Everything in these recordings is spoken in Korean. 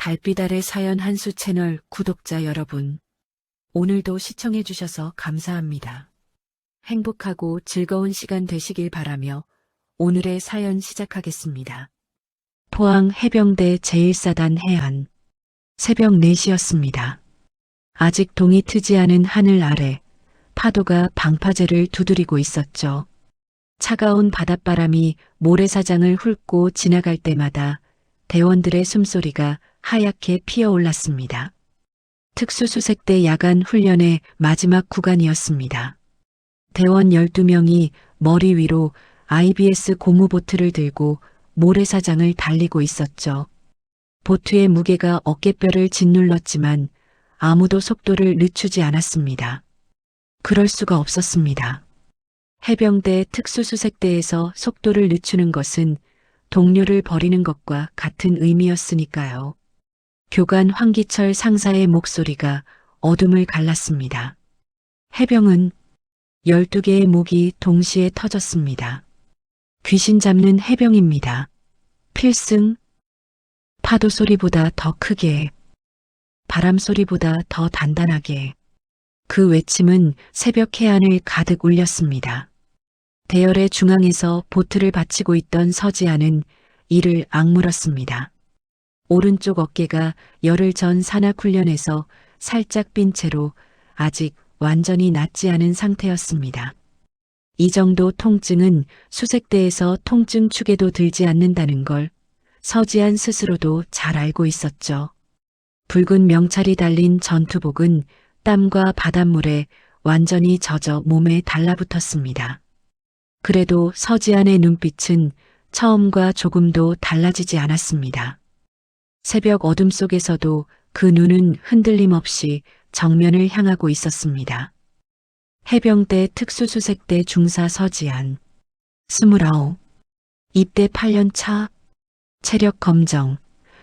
달빛 아래 사연 한수 채널 구독자 여러분, 오늘도 시청해주셔서 감사합니다. 행복하고 즐거운 시간 되시길 바라며 오늘의 사연 시작하겠습니다. 포항 해병대 제1사단 해안. 새벽 4시였습니다. 아직 동이 트지 않은 하늘 아래 파도가 방파제를 두드리고 있었죠. 차가운 바닷바람이 모래사장을 훑고 지나갈 때마다 대원들의 숨소리가 하얗게 피어올랐습니다. 특수수색대 야간 훈련의 마지막 구간이었습니다. 대원 12명이 머리 위로 IBS 고무보트를 들고 모래사장을 달리고 있었죠. 보트의 무게가 어깨뼈를 짓눌렀지만 아무도 속도를 늦추지 않았습니다. 그럴 수가 없었습니다. 해병대 특수수색대에서 속도를 늦추는 것은 동료를 버리는 것과 같은 의미였으니까요. 교관 황기철 상사의 목소리가 어둠을 갈랐습니다. 해병은 12개의 목이 동시에 터졌습니다. 귀신 잡는 해병입니다. 필승. 파도 소리보다 더 크게, 바람 소리보다 더 단단하게. 그 외침은 새벽 해안을 가득 울렸습니다. 대열의 중앙에서 보트를 받치고 있던 서지아는 이를 악물었습니다. 오른쪽 어깨가 열흘 전 산악훈련에서 살짝 빈 채로 아직 완전히 낫지 않은 상태였습니다. 이 정도 통증은 수색대에서 통증 축에도 들지 않는다는 걸 서지안 스스로도 잘 알고 있었죠. 붉은 명찰이 달린 전투복은 땀과 바닷물에 완전히 젖어 몸에 달라붙었습니다. 그래도 서지안의 눈빛은 처음과 조금도 달라지지 않았습니다. 새벽 어둠 속에서도 그 눈은 흔들림 없이 정면을 향하고 있었습니다. 해병대 특수수색대 중사 서지안. 29. 입대 8년 차. 체력 검정.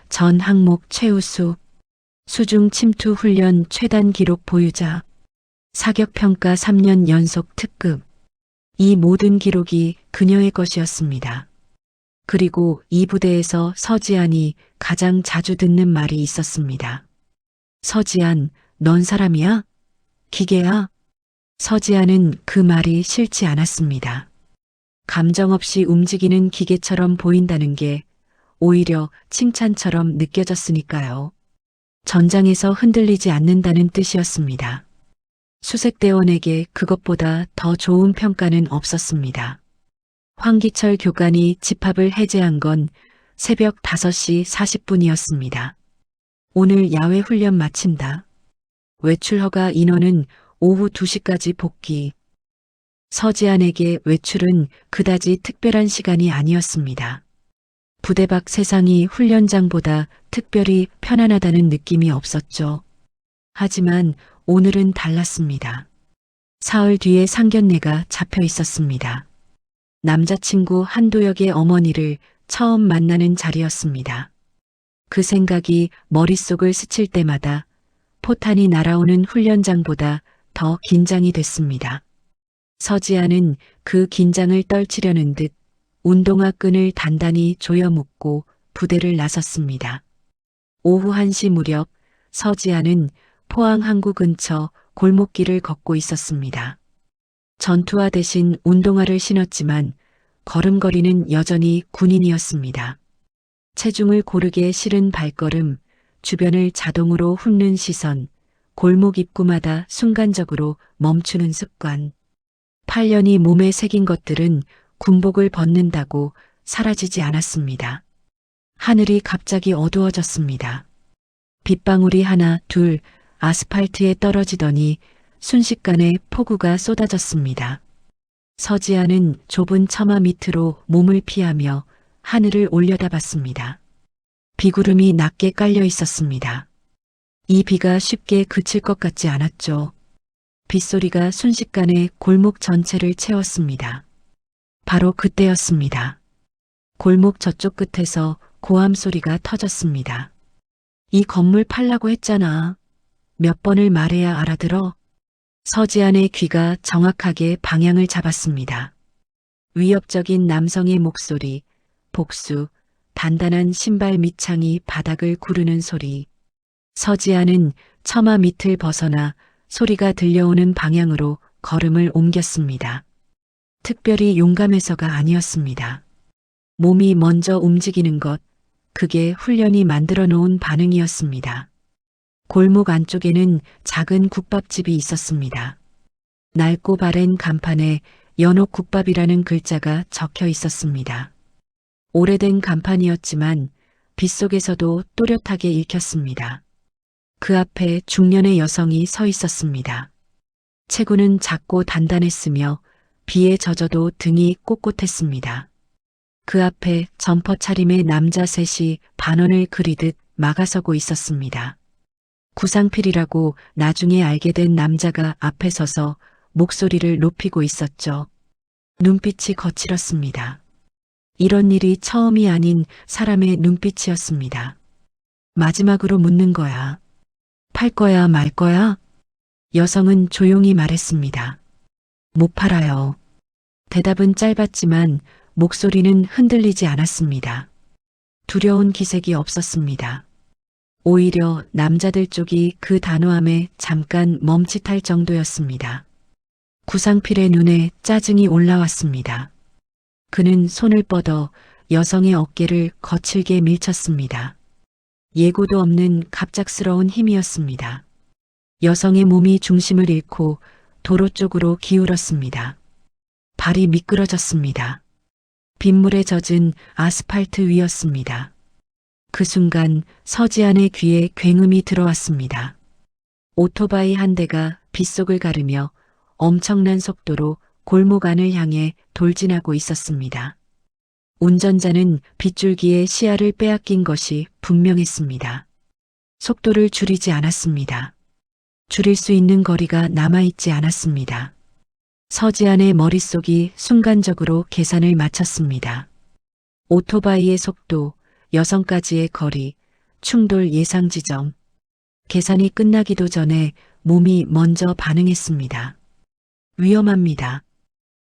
전 항목 최우수. 수중 침투 훈련 최단 기록 보유자. 사격평가 3년 연속 특급. 이 모든 기록이 그녀의 것이었습니다. 그리고 이 부대에서 서지안이 가장 자주 듣는 말이 있었습니다. 서지안, 넌 사람이야? 기계야? 서지안은 그 말이 싫지 않았습니다. 감정 없이 움직이는 기계처럼 보인다는 게 오히려 칭찬처럼 느껴졌으니까요. 전장에서 흔들리지 않는다는 뜻이었습니다. 수색대원에게 그것보다 더 좋은 평가는 없었습니다. 황기철 교관이 집합을 해제한 건 새벽 5시 40분이었습니다. 오늘 야외 훈련 마친다. 외출 허가 인원은 오후 2시까지 복귀. 서지안에게 외출은 그다지 특별한 시간이 아니었습니다. 부대 밖 세상이 훈련장보다 특별히 편안하다는 느낌이 없었죠. 하지만 오늘은 달랐습니다. 사흘 뒤에 상견례가 잡혀 있었습니다. 남자친구 한도혁의 어머니를 처음 만나는 자리였습니다. 그 생각이 머릿속을 스칠 때마다 포탄이 날아오는 훈련장보다 더 긴장이 됐습니다. 서지아는 그 긴장을 떨치려는 듯 운동화 끈을 단단히 조여 묶고 부대를 나섰습니다. 오후 1시 무렵 서지아는 포항 항구 근처 골목길을 걷고 있었습니다. 전투화 대신 운동화를 신었지만 걸음걸이는 여전히 군인이었습니다. 체중을 고르게 실은 발걸음, 주변을 자동으로 훑는 시선, 골목 입구마다 순간적으로 멈추는 습관. 8년이 몸에 새긴 것들은 군복을 벗는다고 사라지지 않았습니다. 하늘이 갑자기 어두워졌습니다. 빗방울이 하나, 둘 아스팔트에 떨어지더니 순식간에 폭우가 쏟아졌습니다. 서지아는 좁은 처마 밑으로 몸을 피하며 하늘을 올려다봤습니다. 비구름이 낮게 깔려 있었습니다. 이 비가 쉽게 그칠 것 같지 않았죠. 빗소리가 순식간에 골목 전체를 채웠습니다. 바로 그때였습니다. 골목 저쪽 끝에서 고함 소리가 터졌습니다. 이 건물 팔라고 했잖아. 몇 번을 말해야 알아들어? 서지안의 귀가 정확하게 방향을 잡았습니다. 위협적인 남성의 목소리, 복수, 단단한 신발 밑창이 바닥을 구르는 소리. 서지아는 처마 밑을 벗어나 소리가 들려오는 방향으로 걸음을 옮겼습니다. 특별히 용감해서가 아니었습니다. 몸이 먼저 움직이는 것, 그게 훈련이 만들어 놓은 반응이었습니다. 골목 안쪽에는 작은 국밥집이 있었습니다. 낡고 바랜 간판에 연옥국밥이라는 글자가 적혀 있었습니다. 오래된 간판이었지만 빗속에서도 또렷하게 읽혔습니다. 그 앞에 중년의 여성이 서 있었습니다. 체구는 작고 단단했으며 비에 젖어도 등이 꼿꼿했습니다. 그 앞에 점퍼 차림의 남자 셋이 반원을 그리듯 막아서고 있었습니다. 구상필이라고 나중에 알게 된 남자가 앞에 서서 목소리를 높이고 있었죠. 눈빛이 거칠었습니다. 이런 일이 처음이 아닌 사람의 눈빛이었습니다. 마지막으로 묻는 거야. 팔 거야, 말 거야? 여성은 조용히 말했습니다. 못 팔아요. 대답은 짧았지만 목소리는 흔들리지 않았습니다. 두려운 기색이 없었습니다. 오히려 남자들 쪽이 그 단호함에 잠깐 멈칫할 정도였습니다. 구상필의 눈에 짜증이 올라왔습니다. 그는 손을 뻗어 여성의 어깨를 거칠게 밀쳤습니다. 예고도 없는 갑작스러운 힘이었습니다. 여성의 몸이 중심을 잃고 도로 쪽으로 기울었습니다. 발이 미끄러졌습니다. 빗물에 젖은 아스팔트 위였습니다. 그 순간 서지안의 귀에 굉음이 들어왔습니다. 오토바이 한 대가 빗속을 가르며 엄청난 속도로 골목 안을 향해 돌진하고 있었습니다. 운전자는 빗줄기에 시야를 빼앗긴 것이 분명했습니다. 속도를 줄이지 않았습니다. 줄일 수 있는 거리가 남아있지 않았습니다. 서지안의 머릿속이 순간적으로 계산을 마쳤습니다. 오토바이의 속도, 여성까지의 거리, 충돌 예상 지점. 계산이 끝나기도 전에 몸이 먼저 반응했습니다. 위험합니다.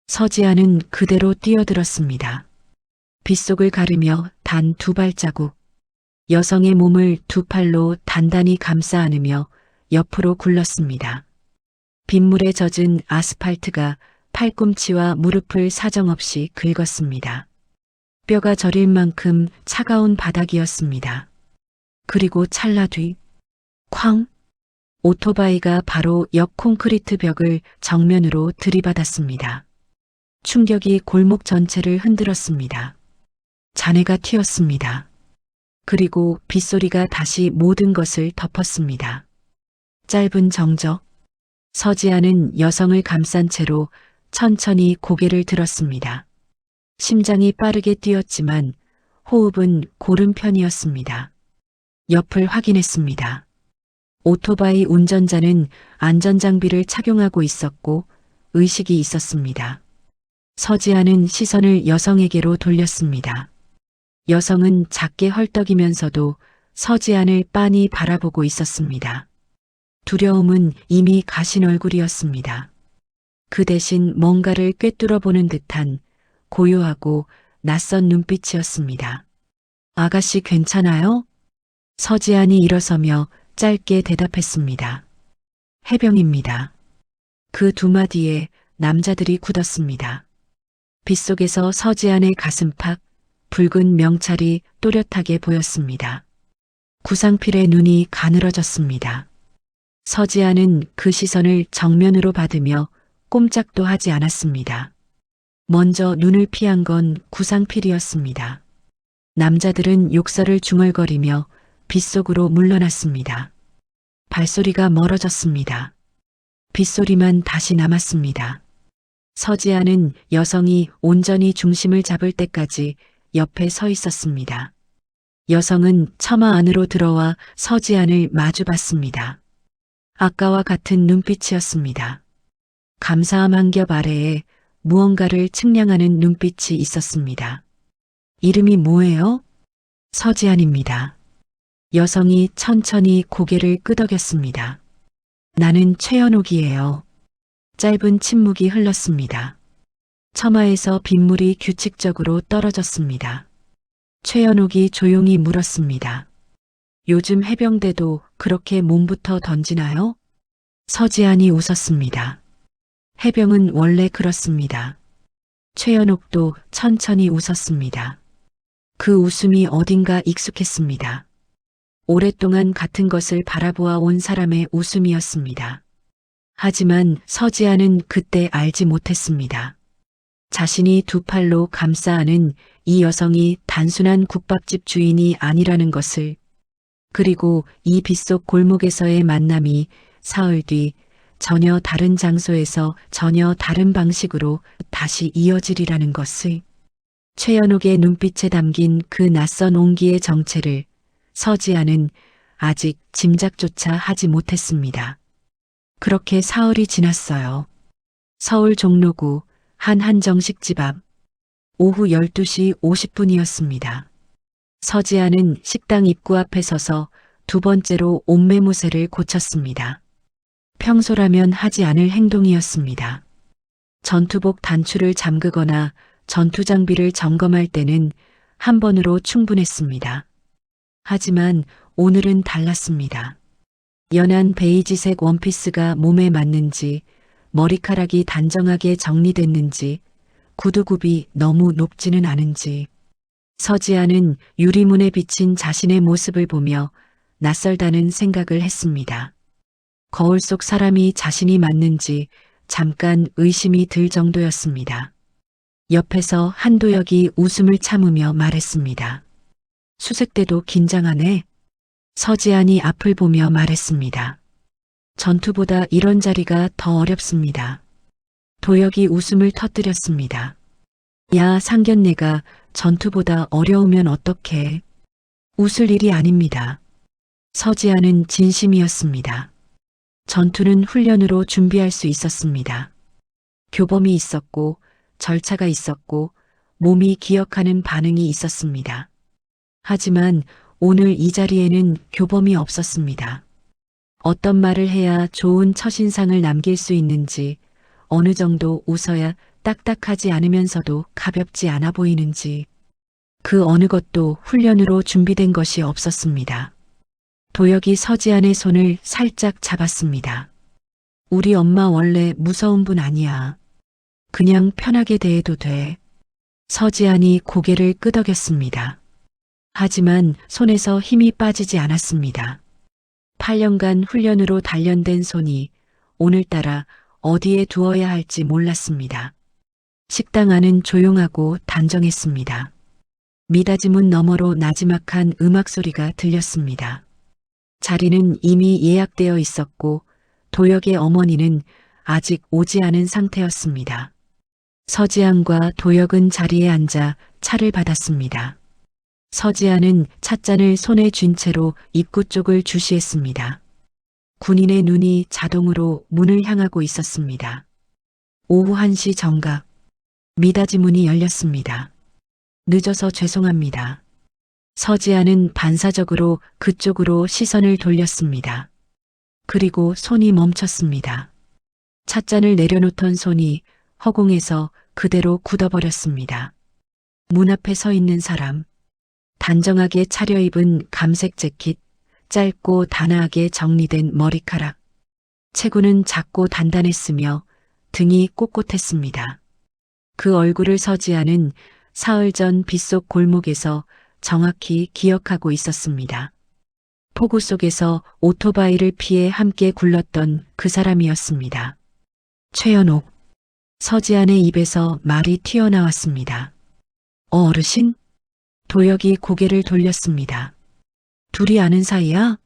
서지아는 그대로 뛰어들었습니다. 빗속을 가르며 단 2발자국. 여성의 몸을 2팔로 단단히 감싸 안으며 옆으로 굴렀습니다. 빗물에 젖은 아스팔트가 팔꿈치와 무릎을 사정없이 긁었습니다. 뼈가 저릴 만큼 차가운 바닥이었습니다. 그리고 찰나 뒤, 쾅! 오토바이가 바로 옆 콘크리트 벽을 정면으로 들이받았습니다. 충격이 골목 전체를 흔들었습니다. 잔해가 튀었습니다. 그리고 빗소리가 다시 모든 것을 덮었습니다. 짧은 정적. 서지아는 여성을 감싼 채로 천천히 고개를 들었습니다. 심장이 빠르게 뛰었지만 호흡은 고른 편이었습니다. 옆을 확인했습니다. 오토바이 운전자는 안전장비를 착용하고 있었고 의식이 있었습니다. 서지아는 시선을 여성에게로 돌렸습니다. 여성은 작게 헐떡이면서도 서지안을 빤히 바라보고 있었습니다. 두려움은 이미 가신 얼굴이었습니다. 그 대신 뭔가를 꿰뚫어 보는 듯한 고요하고 낯선 눈빛이었습니다. 아가씨 괜찮아요? 서지안이 일어서며 짧게 대답했습니다. 해병입니다. 그 2마디에 남자들이 굳었습니다. 빗속에서 서지안의 가슴팍, 붉은 명찰이 또렷하게 보였습니다. 구상필의 눈이 가늘어졌습니다. 서지안은 그 시선을 정면으로 받으며 꼼짝도 하지 않았습니다. 먼저 눈을 피한 건 구상필이었습니다. 남자들은 욕설을 중얼거리며 빗속으로 물러났습니다. 발소리가 멀어졌습니다. 빗소리만 다시 남았습니다. 서지아는 여성이 온전히 중심을 잡을 때까지 옆에 서 있었습니다. 여성은 처마 안으로 들어와 서지안을 마주봤습니다. 아까와 같은 눈빛이었습니다. 감사함 한 겹 아래에 무언가를 측량하는 눈빛이 있었습니다. 이름이 뭐예요? 서지안입니다. 여성이 천천히 고개를 끄덕였습니다. 나는 최연옥이에요. 짧은 침묵이 흘렀습니다. 처마에서 빗물이 규칙적으로 떨어졌습니다. 최연옥이 조용히 물었습니다. 요즘 해병대도 그렇게 몸부터 던지나요? 서지안이 웃었습니다. 해병은 원래 그렇습니다. 최연옥도 천천히 웃었습니다. 그 웃음이 어딘가 익숙했습니다. 오랫동안 같은 것을 바라보아 온 사람의 웃음이었습니다. 하지만 서지아는 그때 알지 못했습니다. 자신이 두 팔로 감싸 안은 이 여성이 단순한 국밥집 주인이 아니라는 것을, 그리고 이 빗속 골목에서의 만남이 사흘 뒤 전혀 다른 장소에서 전혀 다른 방식으로 다시 이어지리라는 것을, 최연옥의 눈빛에 담긴 그 낯선 온기의 정체를 서지아는 아직 짐작조차 하지 못했습니다. 그렇게 사흘이 지났어요. 서울 종로구 한 한정식 집 앞, 오후 12시 50분이었습니다. 서지아는 식당 입구 앞에 서서 두 번째로 옷매무새를 고쳤습니다. 평소라면 하지 않을 행동이었습니다. 전투복 단추를 잠그거나 전투 장비를 점검할 때는 한 번으로 충분했습니다. 하지만 오늘은 달랐습니다. 연한 베이지색 원피스가 몸에 맞는지, 머리카락이 단정하게 정리됐는지, 구두굽이 너무 높지는 않은지, 서지아는 유리문에 비친 자신의 모습을 보며 낯설다는 생각을 했습니다. 거울 속 사람이 자신이 맞는지 잠깐 의심이 들 정도였습니다. 옆에서 한도혁이 웃음을 참으며 말했습니다. 수색대도 긴장하네. 서지안이 앞을 보며 말했습니다. 전투보다 이런 자리가 더 어렵습니다. 도혁이 웃음을 터뜨렸습니다. 야, 상견례가 전투보다 어려우면 어떡해. 웃을 일이 아닙니다. 서지아는 진심이었습니다. 전투는 훈련으로 준비할 수 있었습니다. 교범이 있었고, 절차가 있었고, 몸이 기억하는 반응이 있었습니다. 하지만 오늘 이 자리에는 교범이 없었습니다. 어떤 말을 해야 좋은 첫인상을 남길 수 있는지, 어느 정도 웃어야 딱딱하지 않으면서도 가볍지 않아 보이는지, 그 어느 것도 훈련으로 준비된 것이 없었습니다. 도혁이 서지안의 손을 살짝 잡았습니다. 우리 엄마 원래 무서운 분 아니야. 그냥 편하게 대해도 돼. 서지안이 고개를 끄덕였습니다. 하지만 손에서 힘이 빠지지 않았습니다. 8년간 훈련으로 단련된 손이 오늘따라 어디에 두어야 할지 몰랐습니다. 식당 안은 조용하고 단정했습니다. 미닫이 문 너머로 나지막한 음악 소리가 들렸습니다. 자리는 이미 예약되어 있었고 도혁의 어머니는 아직 오지 않은 상태였습니다. 서지안과 도혁은 자리에 앉아 차를 받았습니다. 서지안은 찻잔을 손에 쥔 채로 입구 쪽을 주시했습니다. 군인의 눈이 자동으로 문을 향하고 있었습니다. 오후 1시 정각, 미닫이 문이 열렸습니다. 늦어서 죄송합니다. 서지안은 반사적으로 그쪽으로 시선을 돌렸습니다. 그리고 손이 멈췄습니다. 찻잔을 내려놓던 손이 허공에서 그대로 굳어버렸습니다. 문 앞에 서 있는 사람, 단정하게 차려입은 감색 재킷, 짧고 단아하게 정리된 머리카락. 체구는 작고 단단했으며 등이 꼿꼿했습니다. 그 얼굴을 서지아는 사흘 전 빗속 골목에서 정확히 기억하고 있었습니다. 폭우 속에서 오토바이를 피해 함께 굴렀던 그 사람이었습니다. 최연옥. 서지안의 입에서 말이 튀어나왔습니다. 어르신? 도혁이 고개를 돌렸습니다. 둘이 아는 사이야?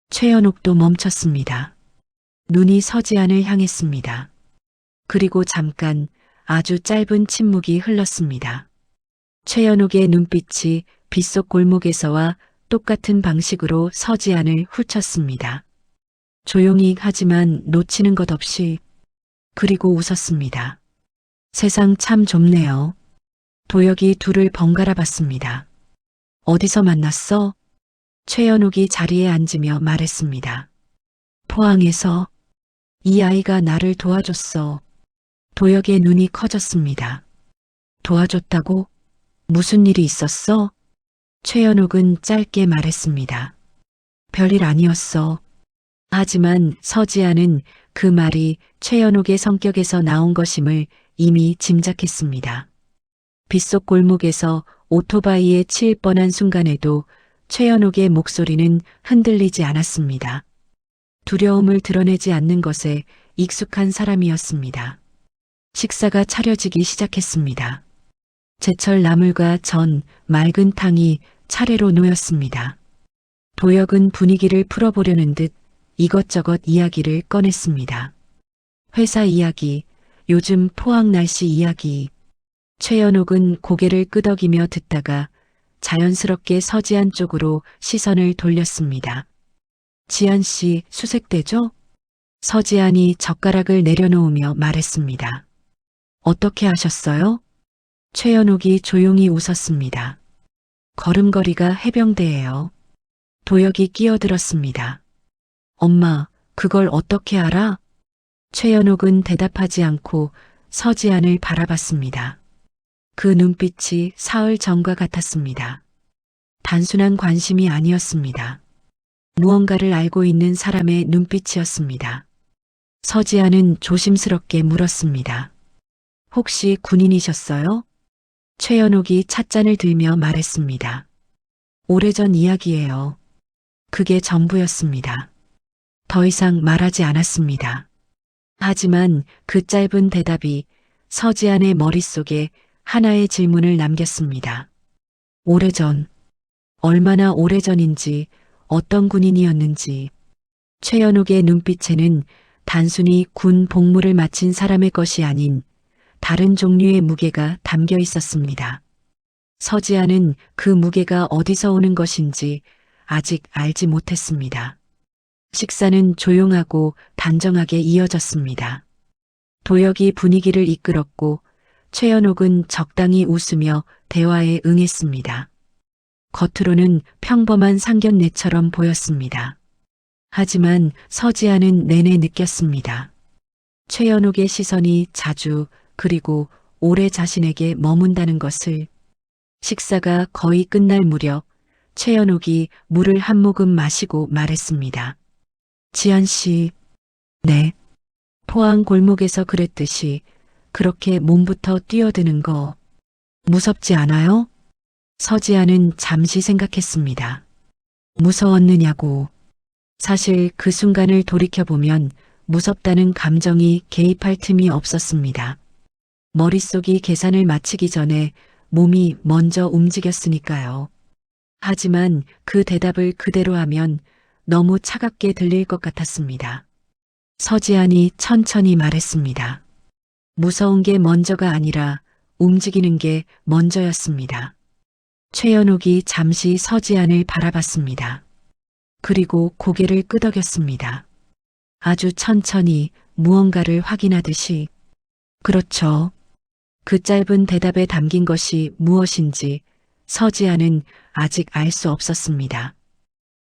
최연옥도 멈췄습니다. 눈이 서지안을 향했습니다. 그리고 잠깐 아주 짧은 침묵이 흘렀습니다. 최연옥의 눈빛이 빗속 골목에서와 똑같은 방식으로 서지안을 훑쳤습니다. 조용히 하지만 놓치는 것 없이. 그리고 웃었습니다. 세상 참 좁네요. 도혁이 둘을 번갈아 봤습니다. 어디서 만났어? 최연옥이 자리에 앉으며 말했습니다. 포항에서. 이 아이가 나를 도와줬어. 도혁의 눈이 커졌습니다. 도와줬다고? 무슨 일이 있었어? 최연옥은 짧게 말했습니다. 별일 아니었어. 하지만 서지아는 그 말이 최연옥의 성격에서 나온 것임을 이미 짐작했습니다. 빗속 골목에서 오토바이에 치일 뻔한 순간에도 최연옥의 목소리는 흔들리지 않았습니다. 두려움을 드러내지 않는 것에 익숙한 사람이었습니다. 식사가 차려지기 시작했습니다. 제철 나물과 전, 맑은 탕이 차례로 놓였습니다. 도혁은 분위기를 풀어보려는 듯 이것저것 이야기를 꺼냈습니다. 회사 이야기, 요즘 포항 날씨 이야기. 최연옥은 고개를 끄덕이며 듣다가 자연스럽게 서지안 쪽으로 시선을 돌렸습니다. 지안 씨 수색되죠? 서지안이 젓가락을 내려놓으며 말했습니다. 어떻게 하셨어요? 최연옥이 조용히 웃었습니다. 걸음걸이가 해병대예요. 도혁이 끼어들었습니다. 엄마, 그걸 어떻게 알아? 최연옥은 대답하지 않고 서지안을 바라봤습니다. 그 눈빛이 사흘 전과 같았습니다. 단순한 관심이 아니었습니다. 무언가를 알고 있는 사람의 눈빛이었습니다. 서지아는 조심스럽게 물었습니다. 혹시 군인이셨어요? 최연옥이 찻잔을 들며 말했습니다. 오래전 이야기예요. 그게 전부였습니다. 더 이상 말하지 않았습니다. 하지만 그 짧은 대답이 서지안의 머릿속에 하나의 질문을 남겼습니다. 오래전, 얼마나 오래전인지, 어떤 군인이었는지. 최연옥의 눈빛에는 단순히 군 복무를 마친 사람의 것이 아닌 다른 종류의 무게가 담겨 있었습니다. 서지아는 그 무게가 어디서 오는 것인지 아직 알지 못했습니다. 식사는 조용하고 단정하게 이어졌습니다. 도혁이 분위기를 이끌었고 최연옥은 적당히 웃으며 대화에 응했습니다. 겉으로는 평범한 상견례처럼 보였습니다. 하지만 서지아는 내내 느꼈습니다. 최연옥의 시선이 자주 그리고 오래 자신에게 머문다는 것을. 식사가 거의 끝날 무렵 최연옥이 물을 한 모금 마시고 말했습니다. 지안 씨, 네. 포항 골목에서 그랬듯이 그렇게 몸부터 뛰어드는 거 무섭지 않아요? 서지아는 잠시 생각했습니다. 무서웠느냐고. 사실 그 순간을 돌이켜보면 무섭다는 감정이 개입할 틈이 없었습니다. 머릿속이 계산을 마치기 전에 몸이 먼저 움직였으니까요. 하지만 그 대답을 그대로 하면 너무 차갑게 들릴 것 같았습니다. 서지안이 천천히 말했습니다. 무서운 게 먼저가 아니라 움직이는 게 먼저였습니다. 최연옥이 잠시 서지안을 바라봤습니다. 그리고 고개를 끄덕였습니다. 아주 천천히 무언가를 확인하듯이. 그렇죠. 그 짧은 대답에 담긴 것이 무엇인지 서지아는 아직 알 수 없었습니다.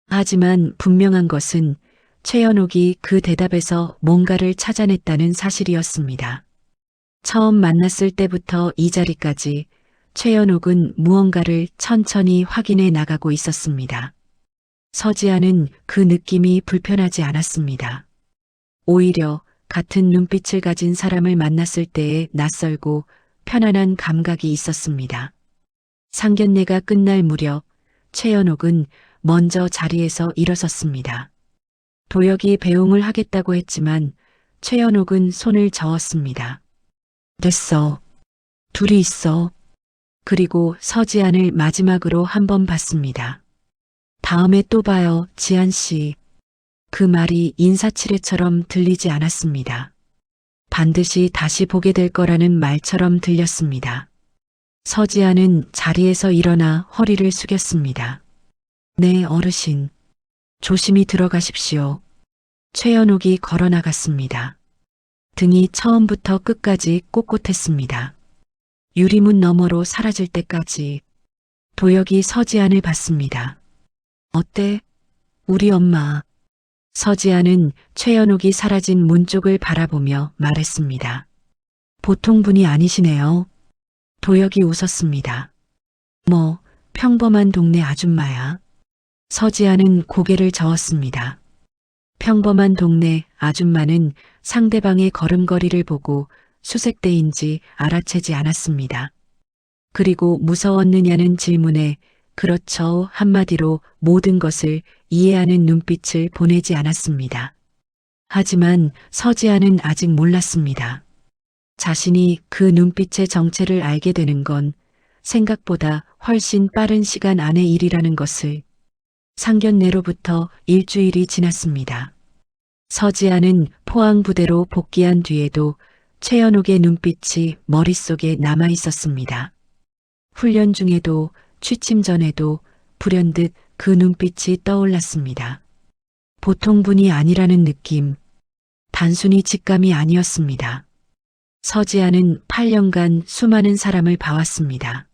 하지만 분명한 것은 최연옥이 그 대답에서 뭔가를 찾아냈다는 사실이었습니다. 처음 만났을 때부터 이 자리까지 최연옥은 무언가를 천천히 확인해 나가고 있었습니다. 서지아는 그 느낌이 불편하지 않았습니다. 오히려 같은 눈빛을 가진 사람을 만났을 때의 낯설고 편안한 감각이 있었습니다. 상견례가 끝날 무렵 최연옥은 먼저 자리에서 일어섰습니다. 도혁이 배웅을 하겠다고 했지만 최연옥은 손을 저었습니다. 됐어. 둘이 있어. 그리고 서지안을 마지막으로 한 번 봤습니다. 다음에 또 봐요, 지안 씨. 그 말이 인사치레처럼 들리지 않았습니다. 반드시 다시 보게 될 거라는 말처럼 들렸습니다. 서지아는 자리에서 일어나 허리를 숙였습니다. 네, 어르신. 조심히 들어가십시오. 최연옥이 걸어 나갔습니다. 등이 처음부터 끝까지 꼿꼿했습니다. 유리문 너머로 사라질 때까지. 도혁이 서지안을 봤습니다. 어때? 우리 엄마. 서지아는 최연옥이 사라진 문 쪽을 바라보며 말했습니다. 보통 분이 아니시네요. 도혁이 웃었습니다. 뭐, 평범한 동네 아줌마야. 서지아는 고개를 저었습니다. 평범한 동네 아줌마는 상대방의 걸음걸이를 보고 수색대인지 알아채지 않았습니다. 그리고 무서웠느냐는 질문에 그렇죠 한마디로 모든 것을 이해하는 눈빛을 보내지 않았습니다. 하지만 서지아는 아직 몰랐습니다. 자신이 그 눈빛의 정체를 알게 되는 건 생각보다 훨씬 빠른 시간 안의 일이라는 것을. 상견례로부터 일주일이 지났습니다. 서지아는 포항 부대로 복귀한 뒤에도 최연옥의 눈빛이 머릿속에 남아 있었습니다. 훈련 중에도 취침 전에도 불현듯 그 눈빛이 떠올랐습니다. 보통 분이 아니라는 느낌, 단순히 직감이 아니었습니다. 서지아는 8년간 수많은 사람을 봐왔습니다.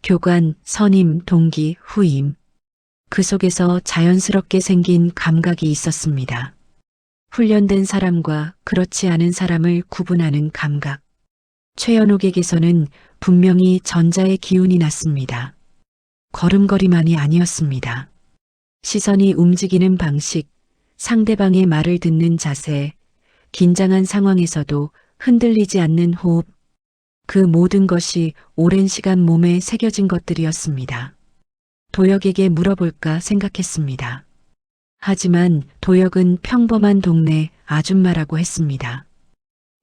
교관, 선임, 동기, 후임. 그 속에서 자연스럽게 생긴 감각이 있었습니다. 훈련된 사람과 그렇지 않은 사람을 구분하는 감각. 최연옥에게서는 분명히 전자의 기운이 났습니다. 걸음걸이만이 아니었습니다. 시선이 움직이는 방식, 상대방의 말을 듣는 자세, 긴장한 상황에서도 흔들리지 않는 호흡, 그 모든 것이 오랜 시간 몸에 새겨진 것들이었습니다. 도혁에게 물어볼까 생각했습니다. 하지만 도혁은 평범한 동네 아줌마라고 했습니다.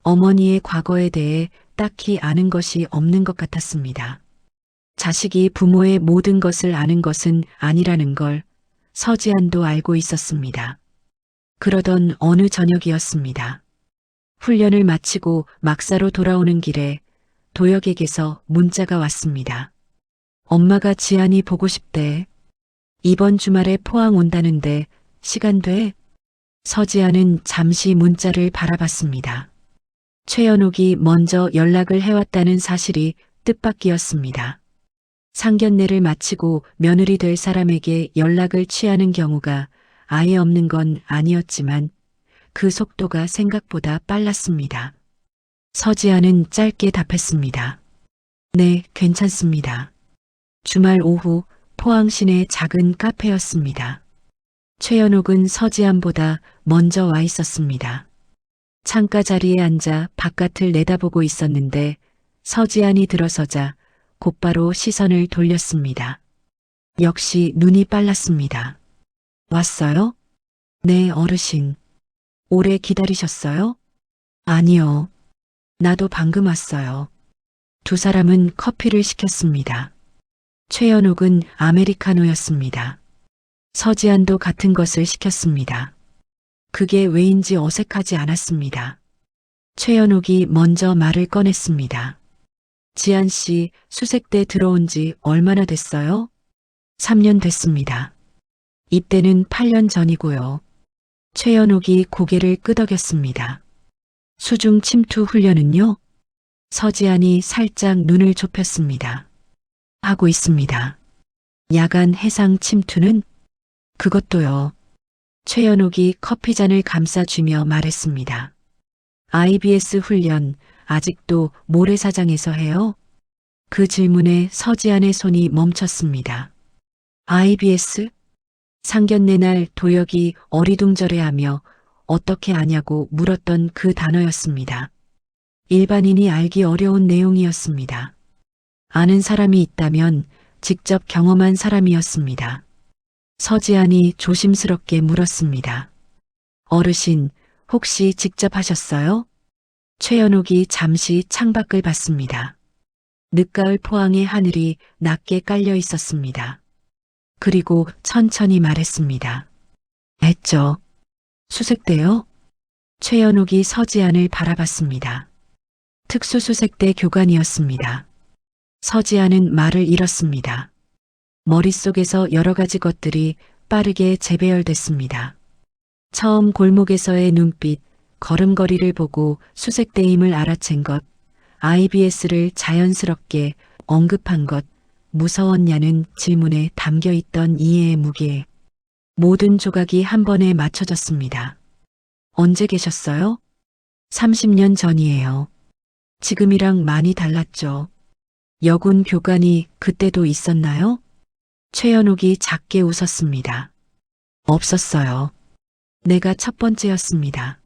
어머니의 과거에 대해 딱히 아는 것이 없는 것 같았습니다. 자식이 부모의 모든 것을 아는 것은 아니라는 걸 서지안도 알고 있었습니다. 그러던 어느 저녁이었습니다. 훈련을 마치고 막사로 돌아오는 길에 도혁에게서 문자가 왔습니다. 엄마가 지안이 보고 싶대. 이번 주말에 포항 온다는데 시간 돼? 서지아는 잠시 문자를 바라봤습니다. 최연옥이 먼저 연락을 해왔다는 사실이 뜻밖이었습니다. 상견례를 마치고 며느리 될 사람에게 연락을 취하는 경우가 아예 없는 건 아니었지만 그 속도가 생각보다 빨랐습니다. 서지아는 짧게 답했습니다. 네, 괜찮습니다. 주말 오후 포항 시내 작은 카페였습니다. 최연옥은 서지안보다 먼저 와 있었습니다. 창가 자리에 앉아 바깥을 내다보고 있었는데 서지안이 들어서자 곧바로 시선을 돌렸습니다. 역시 눈이 빨랐습니다. 왔어요? 네, 어르신. 오래 기다리셨어요? 아니요. 나도 방금 왔어요. 두 사람은 커피를 시켰습니다. 최연옥은 아메리카노였습니다. 서지안도 같은 것을 시켰습니다. 그게 왜인지 어색하지 않았습니다. 최연옥이 먼저 말을 꺼냈습니다. 지안 씨, 수색대 들어온 지 얼마나 됐어요? 3년 됐습니다. 입대는 8년 전이고요. 최연옥이 고개를 끄덕였습니다. 수중 침투 훈련은요? 서지안이 살짝 눈을 좁혔습니다. 하고 있습니다. 야간 해상 침투는? 그것도요. 최연옥이 커피잔을 감싸주며 말했습니다. IBS 훈련 아직도 모래사장에서 해요? 그 질문에 서지안의 손이 멈췄습니다. IBS? 상견례 날 도혁이 어리둥절해하며 어떻게 아냐고 물었던 그 단어였습니다. 일반인이 알기 어려운 내용이었습니다. 아는 사람이 있다면 직접 경험한 사람이었습니다. 서지안이 조심스럽게 물었습니다. 어르신, 혹시 직접 하셨어요? 최연옥이 잠시 창밖을 봤습니다. 늦가을 포항의 하늘이 낮게 깔려 있었습니다. 그리고 천천히 말했습니다. 했죠. 수색대요? 최연옥이 서지안을 바라봤습니다. 특수수색대 교관이었습니다. 서지안은 말을 잃었습니다. 머릿속에서 여러 가지 것들이 빠르게 재배열됐습니다. 처음 골목에서의 눈빛, 걸음걸이를 보고 수색대임을 알아챈 것, IBS를 자연스럽게 언급한 것, 무서웠냐는 질문에 담겨있던 이해의 무게. 모든 조각이 한 번에 맞춰졌습니다. 언제 계셨어요? 30년 전이에요. 지금이랑 많이 달랐죠. 여군 교관이 그때도 있었나요? 최연옥이 작게 웃었습니다. 없었어요. 내가 첫 번째였습니다.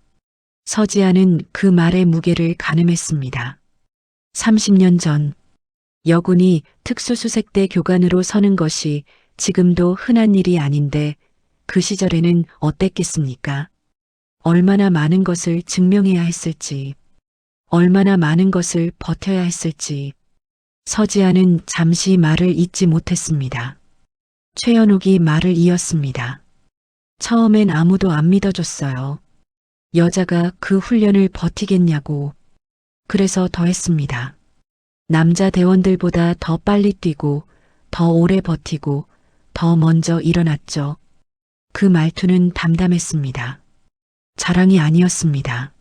서지아는 그 말의 무게를 가늠했습니다. 30년 전 여군이 특수수색대 교관으로 서는 것이 지금도 흔한 일이 아닌데 그 시절에는 어땠겠습니까? 얼마나 많은 것을 증명해야 했을지, 얼마나 많은 것을 버텨야 했을지. 서지아는 잠시 말을 잇지 못했습니다. 최연옥이 말을 이었습니다. 처음엔 아무도 안 믿어줬어요. 여자가 그 훈련을 버티겠냐고. 그래서 더 했습니다. 남자 대원들보다 더 빨리 뛰고, 더 오래 버티고, 더 먼저 일어났죠. 그 말투는 담담했습니다. 자랑이 아니었습니다.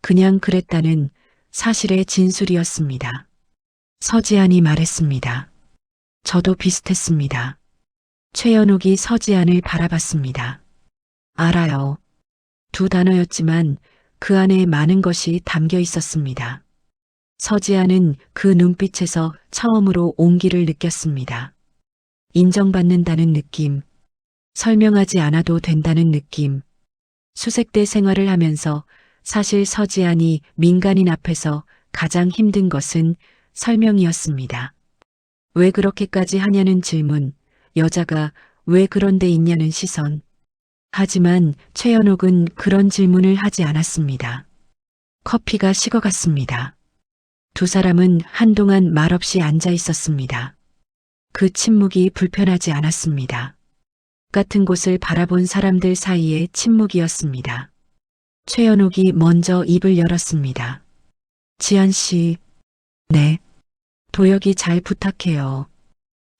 그냥 그랬다는 사실의 진술이었습니다. 서지안이 말했습니다. 저도 비슷했습니다. 최연옥이 서지안을 바라봤습니다. 알아요. 두 단어였지만 그 안에 많은 것이 담겨 있었습니다. 서지안은 그 눈빛에서 처음으로 온기를 느꼈습니다. 인정받는다는 느낌, 설명하지 않아도 된다는 느낌. 수색대 생활을 하면서 사실 서지안이 민간인 앞에서 가장 힘든 것은 설명이었습니다. 왜 그렇게까지 하냐는 질문, 여자가 왜 그런 데 있냐는 시선. 하지만 최연옥은 그런 질문을 하지 않았습니다. 커피가 식어갔습니다. 두 사람은 한동안 말없이 앉아 있었습니다. 그 침묵이 불편하지 않았습니다. 같은 곳을 바라본 사람들 사이의 침묵이었습니다. 최연옥이 먼저 입을 열었습니다. 지안 씨, 네. 도혁이 잘 부탁해요.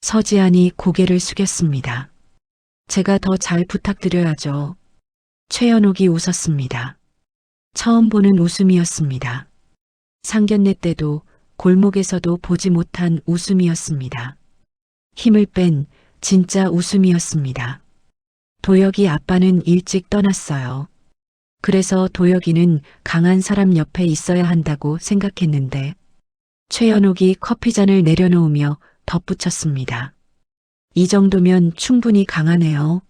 서지안이 고개를 숙였습니다. 제가 더 잘 부탁드려야죠. 최연옥이 웃었습니다. 처음 보는 웃음이었습니다. 상견례 때도 골목에서도 보지 못한 웃음이었습니다. 힘을 뺀 진짜 웃음이었습니다. 도혁이 아빠는 일찍 떠났어요. 그래서 도혁이는 강한 사람 옆에 있어야 한다고 생각했는데 최연옥이 커피잔을 내려놓으며 덧붙였습니다. 이 정도면 충분히 강하네요.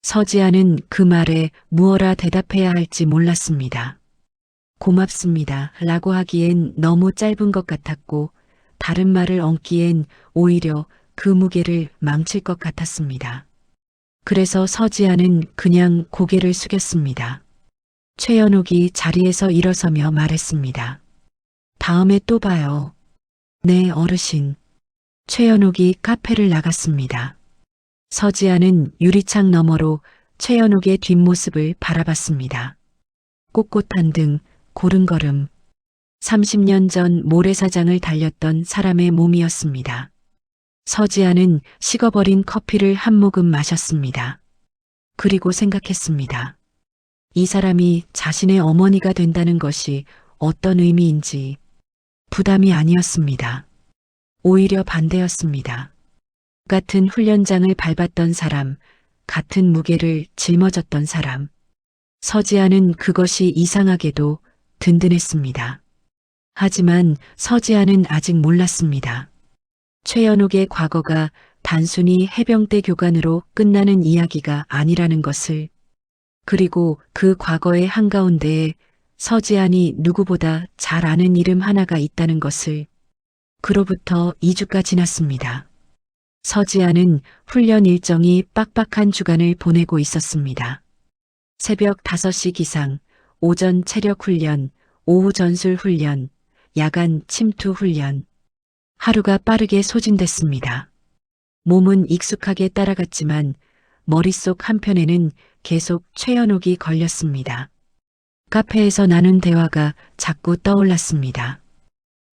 서지아는 그 말에 무어라 대답해야 할지 몰랐습니다. 고맙습니다. 라고 하기엔 너무 짧은 것 같았고 다른 말을 얹기엔 오히려 그 무게를 망칠 것 같았습니다. 그래서 서지아는 그냥 고개를 숙였습니다. 최연옥이 자리에서 일어서며 말했습니다. 다음에 또 봐요. 네, 어르신. 최연옥이 카페를 나갔습니다. 서지아는 유리창 너머로 최연옥의 뒷모습을 바라봤습니다. 꼿꼿한 등, 고른 걸음. 30년 전 모래사장을 달렸던 사람의 몸이었습니다. 서지아는 식어버린 커피를 한 모금 마셨습니다. 그리고 생각했습니다. 이 사람이 자신의 어머니가 된다는 것이 어떤 의미인지 부담이 아니었습니다. 오히려 반대였습니다. 같은 훈련장을 밟았던 사람, 같은 무게를 짊어졌던 사람. 서지아는 그것이 이상하게도 든든했습니다. 하지만 서지아는 아직 몰랐습니다. 최연옥의 과거가 단순히 해병대 교관으로 끝나는 이야기가 아니라는 것을, 그리고 그 과거의 한가운데에 서지안이 누구보다 잘 아는 이름 하나가 있다는 것을. 그로부터 2주가 지났습니다. 서지안은 훈련 일정이 빡빡한 주간을 보내고 있었습니다. 새벽 5시 기상, 오전 체력 훈련, 오후 전술 훈련, 야간 침투 훈련. 하루가 빠르게 소진됐습니다. 몸은 익숙하게 따라갔지만 머릿속 한편에는 계속 최연옥이 걸렸습니다. 카페에서 나눈 대화가 자꾸 떠올랐습니다.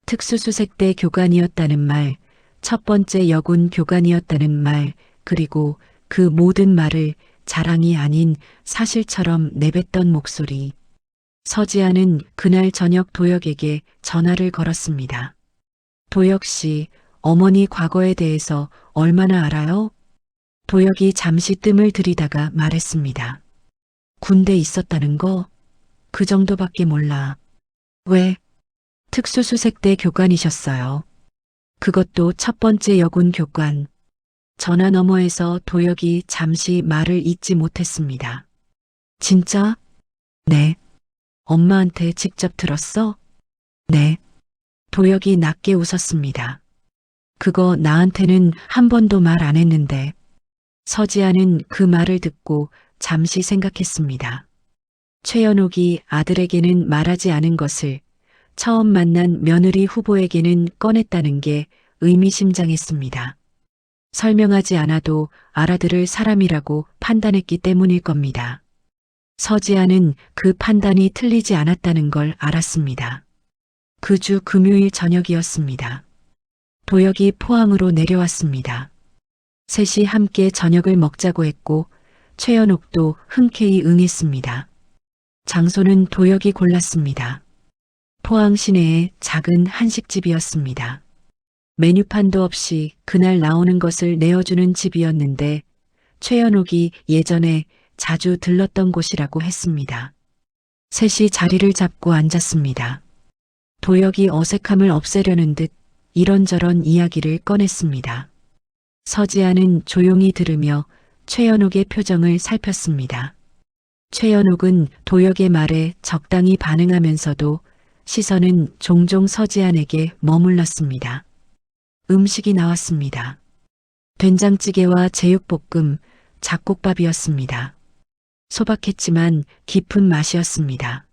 특수수색대 교관이었다는 말, 첫 번째 여군 교관이었다는 말, 그리고 그 모든 말을 자랑이 아닌 사실처럼 내뱉던 목소리. 서지아는 그날 저녁 도혁에게 전화를 걸었습니다. 도혁 씨, 어머니 과거에 대해서 얼마나 알아요? 도혁이 잠시 뜸을 들이다가 말했습니다. 군대 있었다는 거? 그 정도밖에 몰라. 왜? 특수수색대 교관이셨어요. 그것도 첫 번째 여군 교관. 전화 너머에서 도혁이 잠시 말을 잇지 못했습니다. 진짜? 네. 엄마한테 직접 들었어? 네. 도혁이 낮게 웃었습니다. 그거 나한테는 한 번도 말 안 했는데. 서지아는 그 말을 듣고 잠시 생각했습니다. 최연옥이 아들에게는 말하지 않은 것을 처음 만난 며느리 후보에게는 꺼냈다는 게 의미심장했습니다. 설명하지 않아도 알아들을 사람이라고 판단했기 때문일 겁니다. 서지아는 그 판단이 틀리지 않았다는 걸 알았습니다. 그 주 금요일 저녁이었습니다. 도혁이 포항으로 내려왔습니다. 셋이 함께 저녁을 먹자고 했고 최연옥도 흔쾌히 응했습니다. 장소는 도혁이 골랐습니다. 포항 시내의 작은 한식집이었습니다. 메뉴판도 없이 그날 나오는 것을 내어주는 집이었는데 최연옥이 예전에 자주 들렀던 곳이라고 했습니다. 셋이 자리를 잡고 앉았습니다. 도혁이 어색함을 없애려는 듯 이런저런 이야기를 꺼냈습니다. 서지아는 조용히 들으며 최연옥의 표정을 살폈습니다. 최연옥은 도혁의 말에 적당히 반응하면서도 시선은 종종 서지안에게 머물렀습니다. 음식이 나왔습니다. 된장찌개와 제육볶음, 잡곡밥이었습니다. 소박했지만 깊은 맛이었습니다.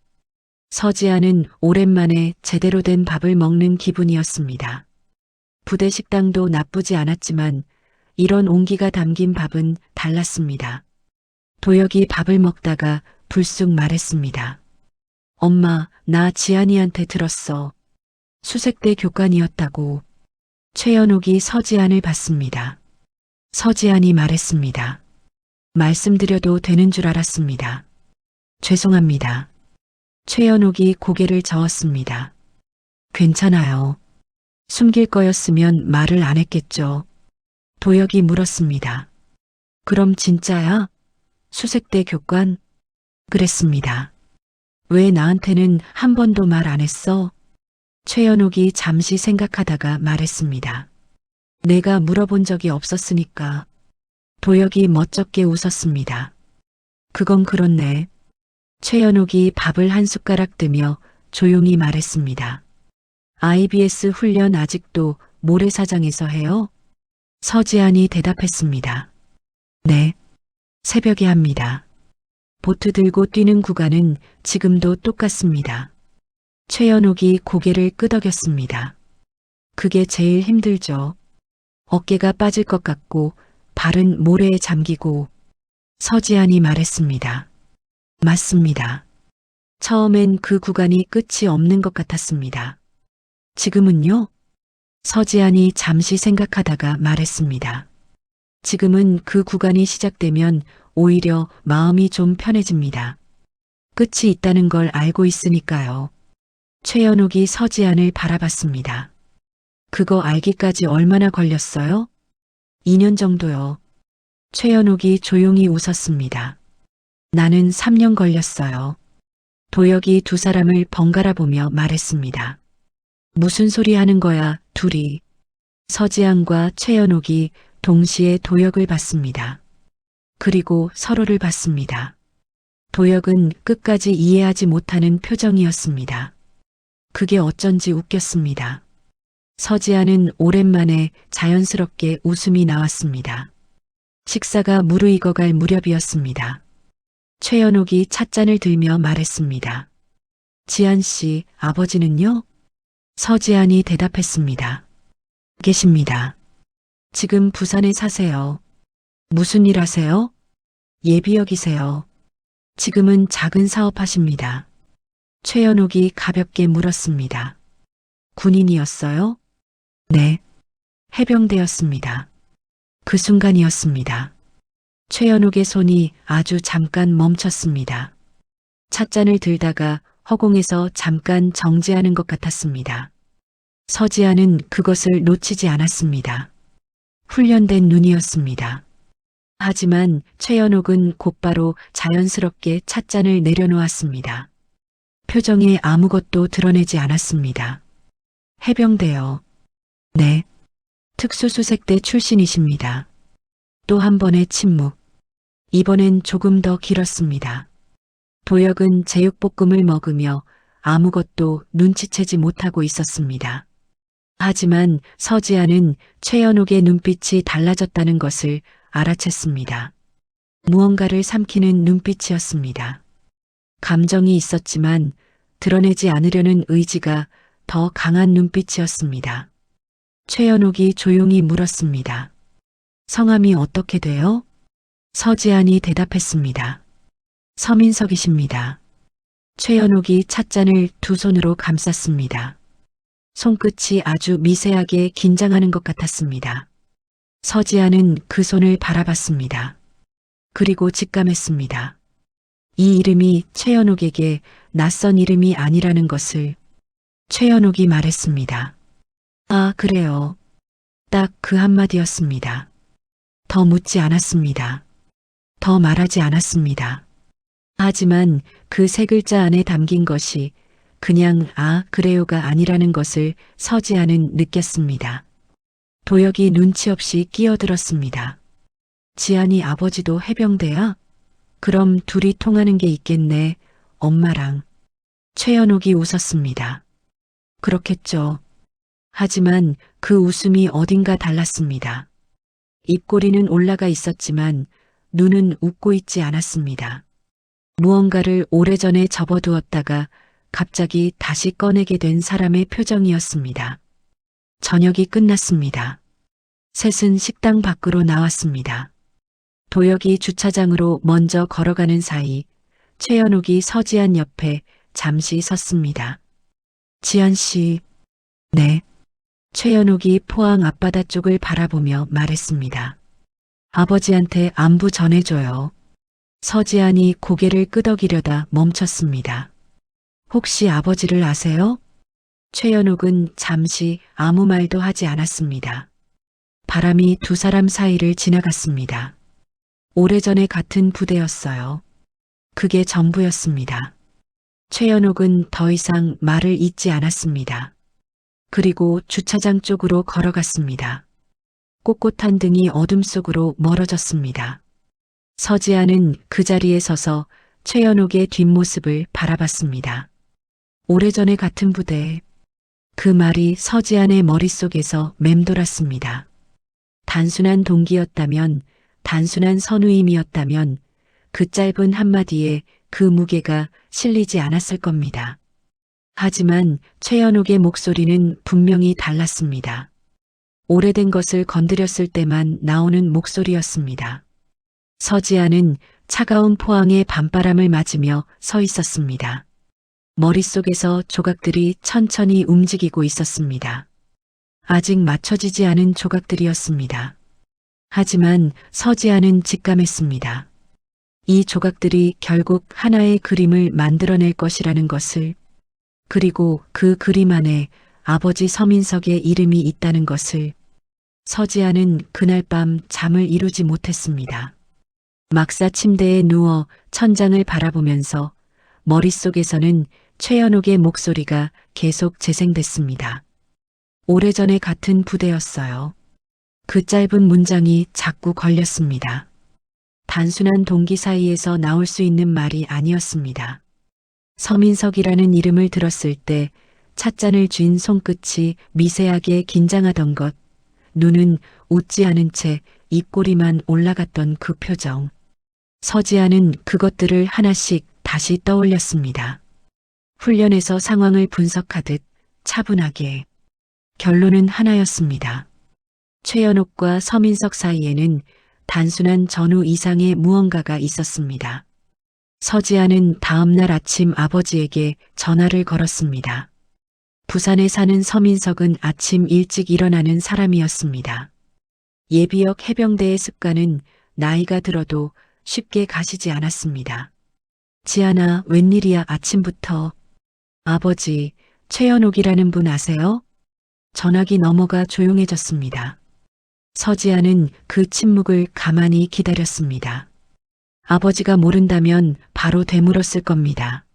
서지아는 오랜만에 제대로 된 밥을 먹는 기분이었습니다. 부대 식당도 나쁘지 않았지만 이런 온기가 담긴 밥은 달랐습니다. 도혁이 밥을 먹다가 불쑥 말했습니다. 엄마, 나 지안이한테 들었어. 수색대 교관이었다고. 최연옥이 서지안을 봤습니다. 서지안이 말했습니다. 말씀드려도 되는 줄 알았습니다. 죄송합니다. 최연옥이 고개를 저었습니다. 괜찮아요. 숨길 거였으면 말을 안 했겠죠. 도혁이 물었습니다. 그럼 진짜야? 수색대 교관? 그랬습니다. 왜 나한테는 한 번도 말 안 했어? 최연옥이 잠시 생각하다가 말했습니다. 내가 물어본 적이 없었으니까. 도혁이 멋쩍게 웃었습니다. 그건 그렇네. 최연옥이 밥을 한 숟가락 뜨며 조용히 말했습니다. IBS 훈련 아직도 모래사장에서 해요? 서지안이 대답했습니다. 네. 새벽에 합니다. 보트 들고 뛰는 구간은 지금도 똑같습니다. 최연옥이 고개를 끄덕였습니다. 그게 제일 힘들죠. 어깨가 빠질 것 같고 발은 모래에 잠기고. 서지안이 말했습니다. 맞습니다. 처음엔 그 구간이 끝이 없는 것 같았습니다. 지금은요? 서지안이 잠시 생각하다가 말했습니다. 지금은 그 구간이 시작되면 오히려 마음이 좀 편해집니다. 끝이 있다는 걸 알고 있으니까요. 최연옥이 서지안을 바라봤습니다. 그거 알기까지 얼마나 걸렸어요? 2년 정도요. 최연옥이 조용히 웃었습니다. 나는 3년 걸렸어요. 도혁이 두 사람을 번갈아 보며 말했습니다. 무슨 소리 하는 거야, 둘이. 서지안과 최연옥이 동시에 도혁을 봤습니다. 그리고 서로를 봤습니다. 도혁은 끝까지 이해하지 못하는 표정이었습니다. 그게 어쩐지 웃겼습니다. 서지아는 오랜만에 자연스럽게 웃음이 나왔습니다. 식사가 무르익어갈 무렵이었습니다. 최연옥이 찻잔을 들며 말했습니다. 지안 씨, 아버지는요? 서지안이 대답했습니다. 계십니다. 지금 부산에 사세요. 무슨 일 하세요? 예비역이세요. 지금은 작은 사업하십니다. 최연옥이 가볍게 물었습니다. 군인이었어요? 네. 해병대였습니다. 그 순간이었습니다. 최연옥의 손이 아주 잠깐 멈췄습니다. 찻잔을 들다가 허공에서 잠깐 정지하는 것 같았습니다. 서지아는 그것을 놓치지 않았습니다. 훈련된 눈이었습니다. 하지만 최연옥은 곧바로 자연스럽게 찻잔을 내려놓았습니다. 표정에 아무것도 드러내지 않았습니다. 해병대요. 네. 특수수색대 출신이십니다. 또 한 번의 침묵. 이번엔 조금 더 길었습니다. 도혁은 제육볶음을 먹으며 아무것도 눈치채지 못하고 있었습니다. 하지만 서지아는 최연옥의 눈빛이 달라졌다는 것을 알아챘습니다. 무언가를 삼키는 눈빛이었습니다. 감정이 있었지만 드러내지 않으려는 의지가 더 강한 눈빛이었습니다. 최연옥이 조용히 물었습니다. 성함이 어떻게 돼요? 서지안이 대답했습니다. 서민석이십니다. 최연옥이 찻잔을 두 손으로 감쌌습니다. 손끝이 아주 미세하게 긴장하는 것 같았습니다. 서지아는 그 손을 바라봤습니다. 그리고 직감했습니다. 이 이름이 최연옥에게 낯선 이름이 아니라는 것을. 최연옥이 말했습니다. 아, 그래요. 딱 그 한마디였습니다. 더 묻지 않았습니다. 더 말하지 않았습니다. 하지만 그 세 글자 안에 담긴 것이 그냥 아, 그래요가 아니라는 것을 서지아는 느꼈습니다. 도혁이 눈치 없이 끼어들었습니다. 지안이 아버지도 해병대야? 그럼 둘이 통하는 게 있겠네, 엄마랑. 최연옥이 웃었습니다. 그렇겠죠. 하지만 그 웃음이 어딘가 달랐습니다. 입꼬리는 올라가 있었지만 눈은 웃고 있지 않았습니다. 무언가를 오래전에 접어두었다가 갑자기 다시 꺼내게 된 사람의 표정이었습니다. 저녁이 끝났습니다. 셋은 식당 밖으로 나왔습니다. 도혁이 주차장으로 먼저 걸어가는 사이 최연옥이 서지안 옆에 잠시 섰습니다. 지안 씨, 네. 최연옥이 포항 앞바다 쪽을 바라보며 말했습니다. 아버지한테 안부 전해줘요. 서지안이 고개를 끄덕이려다 멈췄습니다. 혹시 아버지를 아세요? 최연옥은 잠시 아무 말도 하지 않았습니다. 바람이 두 사람 사이를 지나갔습니다. 오래전에 같은 부대였어요. 그게 전부였습니다. 최연옥은 더 이상 말을 잇지 않았습니다. 그리고 주차장 쪽으로 걸어갔습니다. 꼿꼿한 등이 어둠 속으로 멀어졌습니다. 서지아는 그 자리에 서서 최연옥의 뒷모습을 바라봤습니다. 오래전에 같은 부대. 그 말이 서지안의 머릿속에서 맴돌았습니다. 단순한 동기였다면, 단순한 선우임이었다면 그 짧은 한마디에 그 무게가 실리지 않았을 겁니다. 하지만 최연옥의 목소리는 분명히 달랐습니다. 오래된 것을 건드렸을 때만 나오는 목소리였습니다. 서지아는 차가운 포항의 밤바람을 맞으며 서 있었습니다. 머릿속에서 조각들이 천천히 움직이고 있었습니다. 아직 맞춰지지 않은 조각들이었습니다. 하지만 서지아는 직감했습니다. 이 조각들이 결국 하나의 그림을 만들어낼 것이라는 것을, 그리고 그 그림 안에 아버지 서민석의 이름이 있다는 것을. 서지아는 그날 밤 잠을 이루지 못했습니다. 막사 침대에 누워 천장을 바라보면서 머릿속에서는 최연옥의 목소리가 계속 재생됐습니다. 오래전에 같은 부대였어요. 그 짧은 문장이 자꾸 걸렸습니다. 단순한 동기 사이에서 나올 수 있는 말이 아니었습니다. 서민석이라는 이름을 들었을 때 찻잔을 쥔 손끝이 미세하게 긴장하던 것, 눈은 웃지 않은 채 입꼬리만 올라갔던 그 표정. 서지아는 그것들을 하나씩 다시 떠올렸습니다. 훈련에서 상황을 분석하듯 차분하게. 결론은 하나였습니다. 최연옥과 서민석 사이에는 단순한 전후 이상의 무언가가 있었습니다. 서지아는 다음날 아침 아버지에게 전화를 걸었습니다. 부산에 사는 서민석은 아침 일찍 일어나는 사람이었습니다. 예비역 해병대의 습관은 나이가 들어도 쉽게 가시지 않았습니다. 지안아, 웬일이야 아침부터. 아버지, 최연옥이라는 분 아세요? 전화기 너머가 조용해졌습니다. 서지아는 그 침묵을 가만히 기다렸습니다. 아버지가 모른다면 바로 되물었을 겁니다.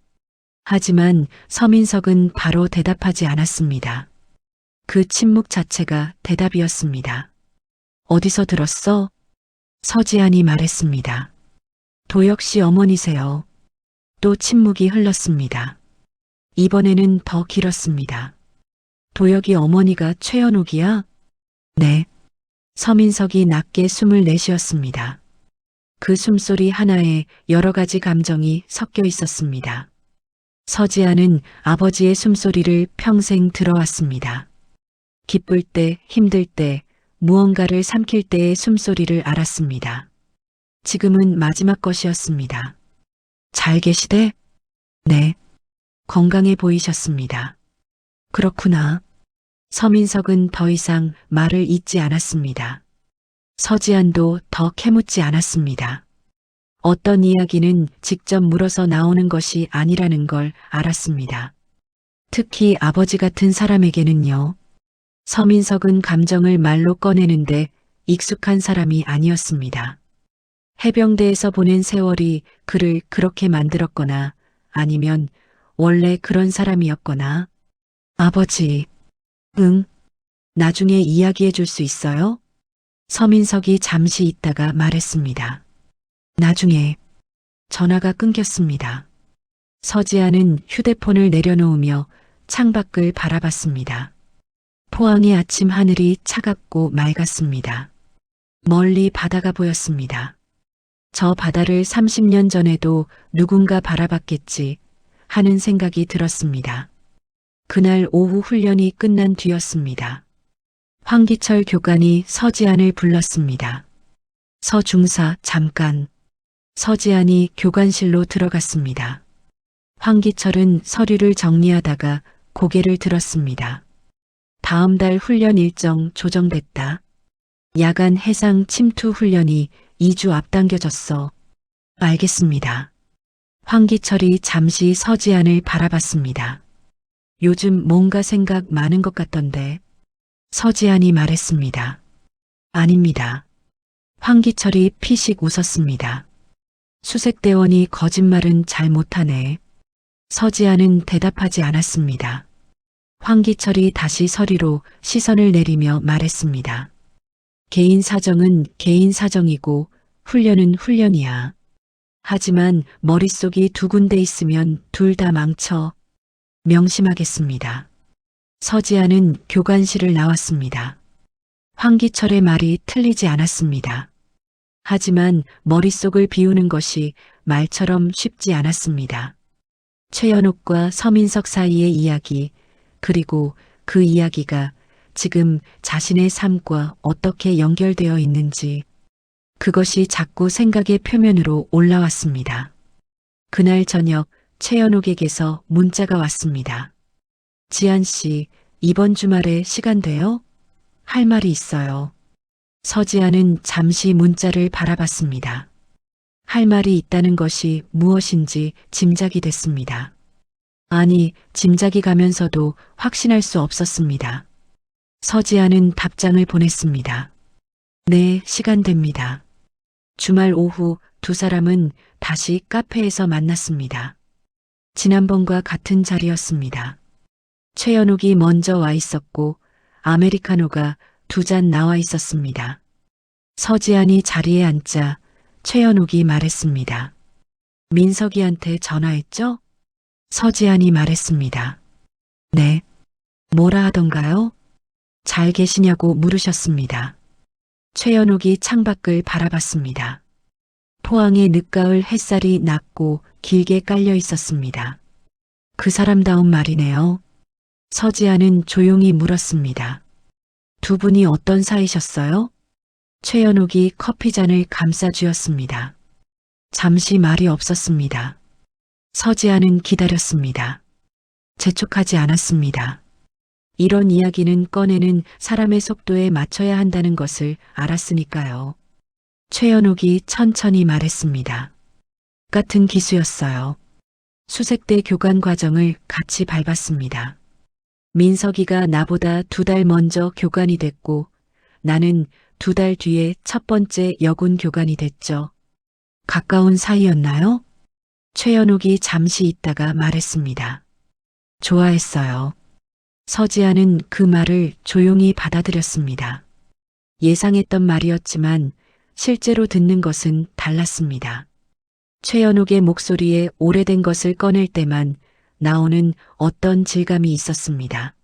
하지만 서민석은 바로 대답하지 않았습니다. 그 침묵 자체가 대답이었습니다. 어디서 들었어? 서지안이 말했습니다. 도혁 씨 어머니세요. 또 침묵이 흘렀습니다. 이번에는 더 길었습니다. 도혁이 어머니가 최연옥이야? 네. 서민석이 낮게 숨을 내쉬었습니다. 그 숨소리 하나에 여러 가지 감정이 섞여 있었습니다. 서지아는 아버지의 숨소리를 평생 들어왔습니다. 기쁠 때, 힘들 때, 무언가를 삼킬 때의 숨소리를 알았습니다. 지금은 마지막 것이었습니다. 잘 계시대? 네. 건강해 보이셨습니다. 그렇구나. 서민석은 더 이상 말을 잇지 않았습니다. 서지안도 더 캐묻지 않았습니다. 어떤 이야기는 직접 물어서 나오는 것이 아니라는 걸 알았습니다. 특히 아버지 같은 사람에게는요. 서민석은 감정을 말로 꺼내는데 익숙한 사람이 아니었습니다. 해병대에서 보낸 세월이 그를 그렇게 만들었거나 아니면 원래 그런 사람이었거나. 아버지, 응, 나중에 이야기해 줄 수 있어요? 서민석이 잠시 있다가 말했습니다. 나중에. 전화가 끊겼습니다. 서지아는 휴대폰을 내려놓으며 창밖을 바라봤습니다. 포항의 아침 하늘이 차갑고 맑았습니다. 멀리 바다가 보였습니다. 저 바다를 30년 전에도 누군가 바라봤겠지 하는 생각이 들었습니다. 그날 오후 훈련이 끝난 뒤였습니다. 황기철 교관이 서지안을 불렀습니다. 서중사 잠깐. 서지안이 교관실로 들어갔습니다. 황기철은 서류를 정리하다가 고개를 들었습니다. 다음 달 훈련 일정 조정됐다. 야간 해상 침투 훈련이 2주 앞당겨졌어. 알겠습니다. 황기철이 잠시 서지안을 바라봤습니다. 요즘 뭔가 생각 많은 것 같던데. 서지안이 말했습니다. 아닙니다. 황기철이 피식 웃었습니다. 수색대원이 거짓말은 잘 못하네. 서지안은 대답하지 않았습니다. 황기철이 다시 서리로 시선을 내리며 말했습니다. 개인 사정은 개인 사정이고 훈련은 훈련이야. 하지만 머릿속이 두 군데 있으면 둘 다 망쳐. 명심하겠습니다. 서지아는 교관실을 나왔습니다. 황기철의 말이 틀리지 않았습니다. 하지만 머릿속을 비우는 것이 말처럼 쉽지 않았습니다. 최연옥과 서민석 사이의 이야기, 그리고 그 이야기가 지금 자신의 삶과 어떻게 연결되어 있는지, 그것이 자꾸 생각의 표면으로 올라왔습니다. 그날 저녁 최연옥에게서 문자가 왔습니다. 지안 씨, 이번 주말에 시간 돼요? 할 말이 있어요. 서지아는 잠시 문자를 바라봤습니다. 할 말이 있다는 것이 무엇인지 짐작이 됐습니다. 아니, 짐작이 가면서도 확신할 수 없었습니다. 서지아는 답장을 보냈습니다. 네, 시간 됩니다. 주말 오후 두 사람은 다시 카페에서 만났습니다. 지난번과 같은 자리였습니다. 최연옥이 먼저 와 있었고 아메리카노가 2잔 나와 있었습니다. 서지안이 자리에 앉자 최연옥이 말했습니다. 민석이한테 전화했죠? 서지안이 말했습니다. 네. 뭐라 하던가요? 잘 계시냐고 물으셨습니다. 최연옥이 창밖을 바라봤습니다. 포항의 늦가을 햇살이 낮고 길게 깔려 있었습니다. 그 사람다운 말이네요. 서지아는 조용히 물었습니다. 두 분이 어떤 사이셨어요? 최연옥이 커피잔을 감싸 쥐었습니다. 잠시 말이 없었습니다. 서지아는 기다렸습니다. 재촉하지 않았습니다. 이런 이야기는 꺼내는 사람의 속도에 맞춰야 한다는 것을 알았으니까요. 최연옥이 천천히 말했습니다. 같은 기수였어요. 수색대 교관 과정을 같이 밟았습니다. 민석이가 나보다 2달 먼저 교관이 됐고 나는 2달 뒤에 첫 번째 여군 교관이 됐죠. 가까운 사이였나요? 최연옥이 잠시 있다가 말했습니다. 좋아했어요. 서지아는 그 말을 조용히 받아들였습니다. 예상했던 말이었지만 실제로 듣는 것은 달랐습니다. 최연옥의 목소리에 오래된 것을 꺼낼 때만 나오는 어떤 질감이 있었습니다.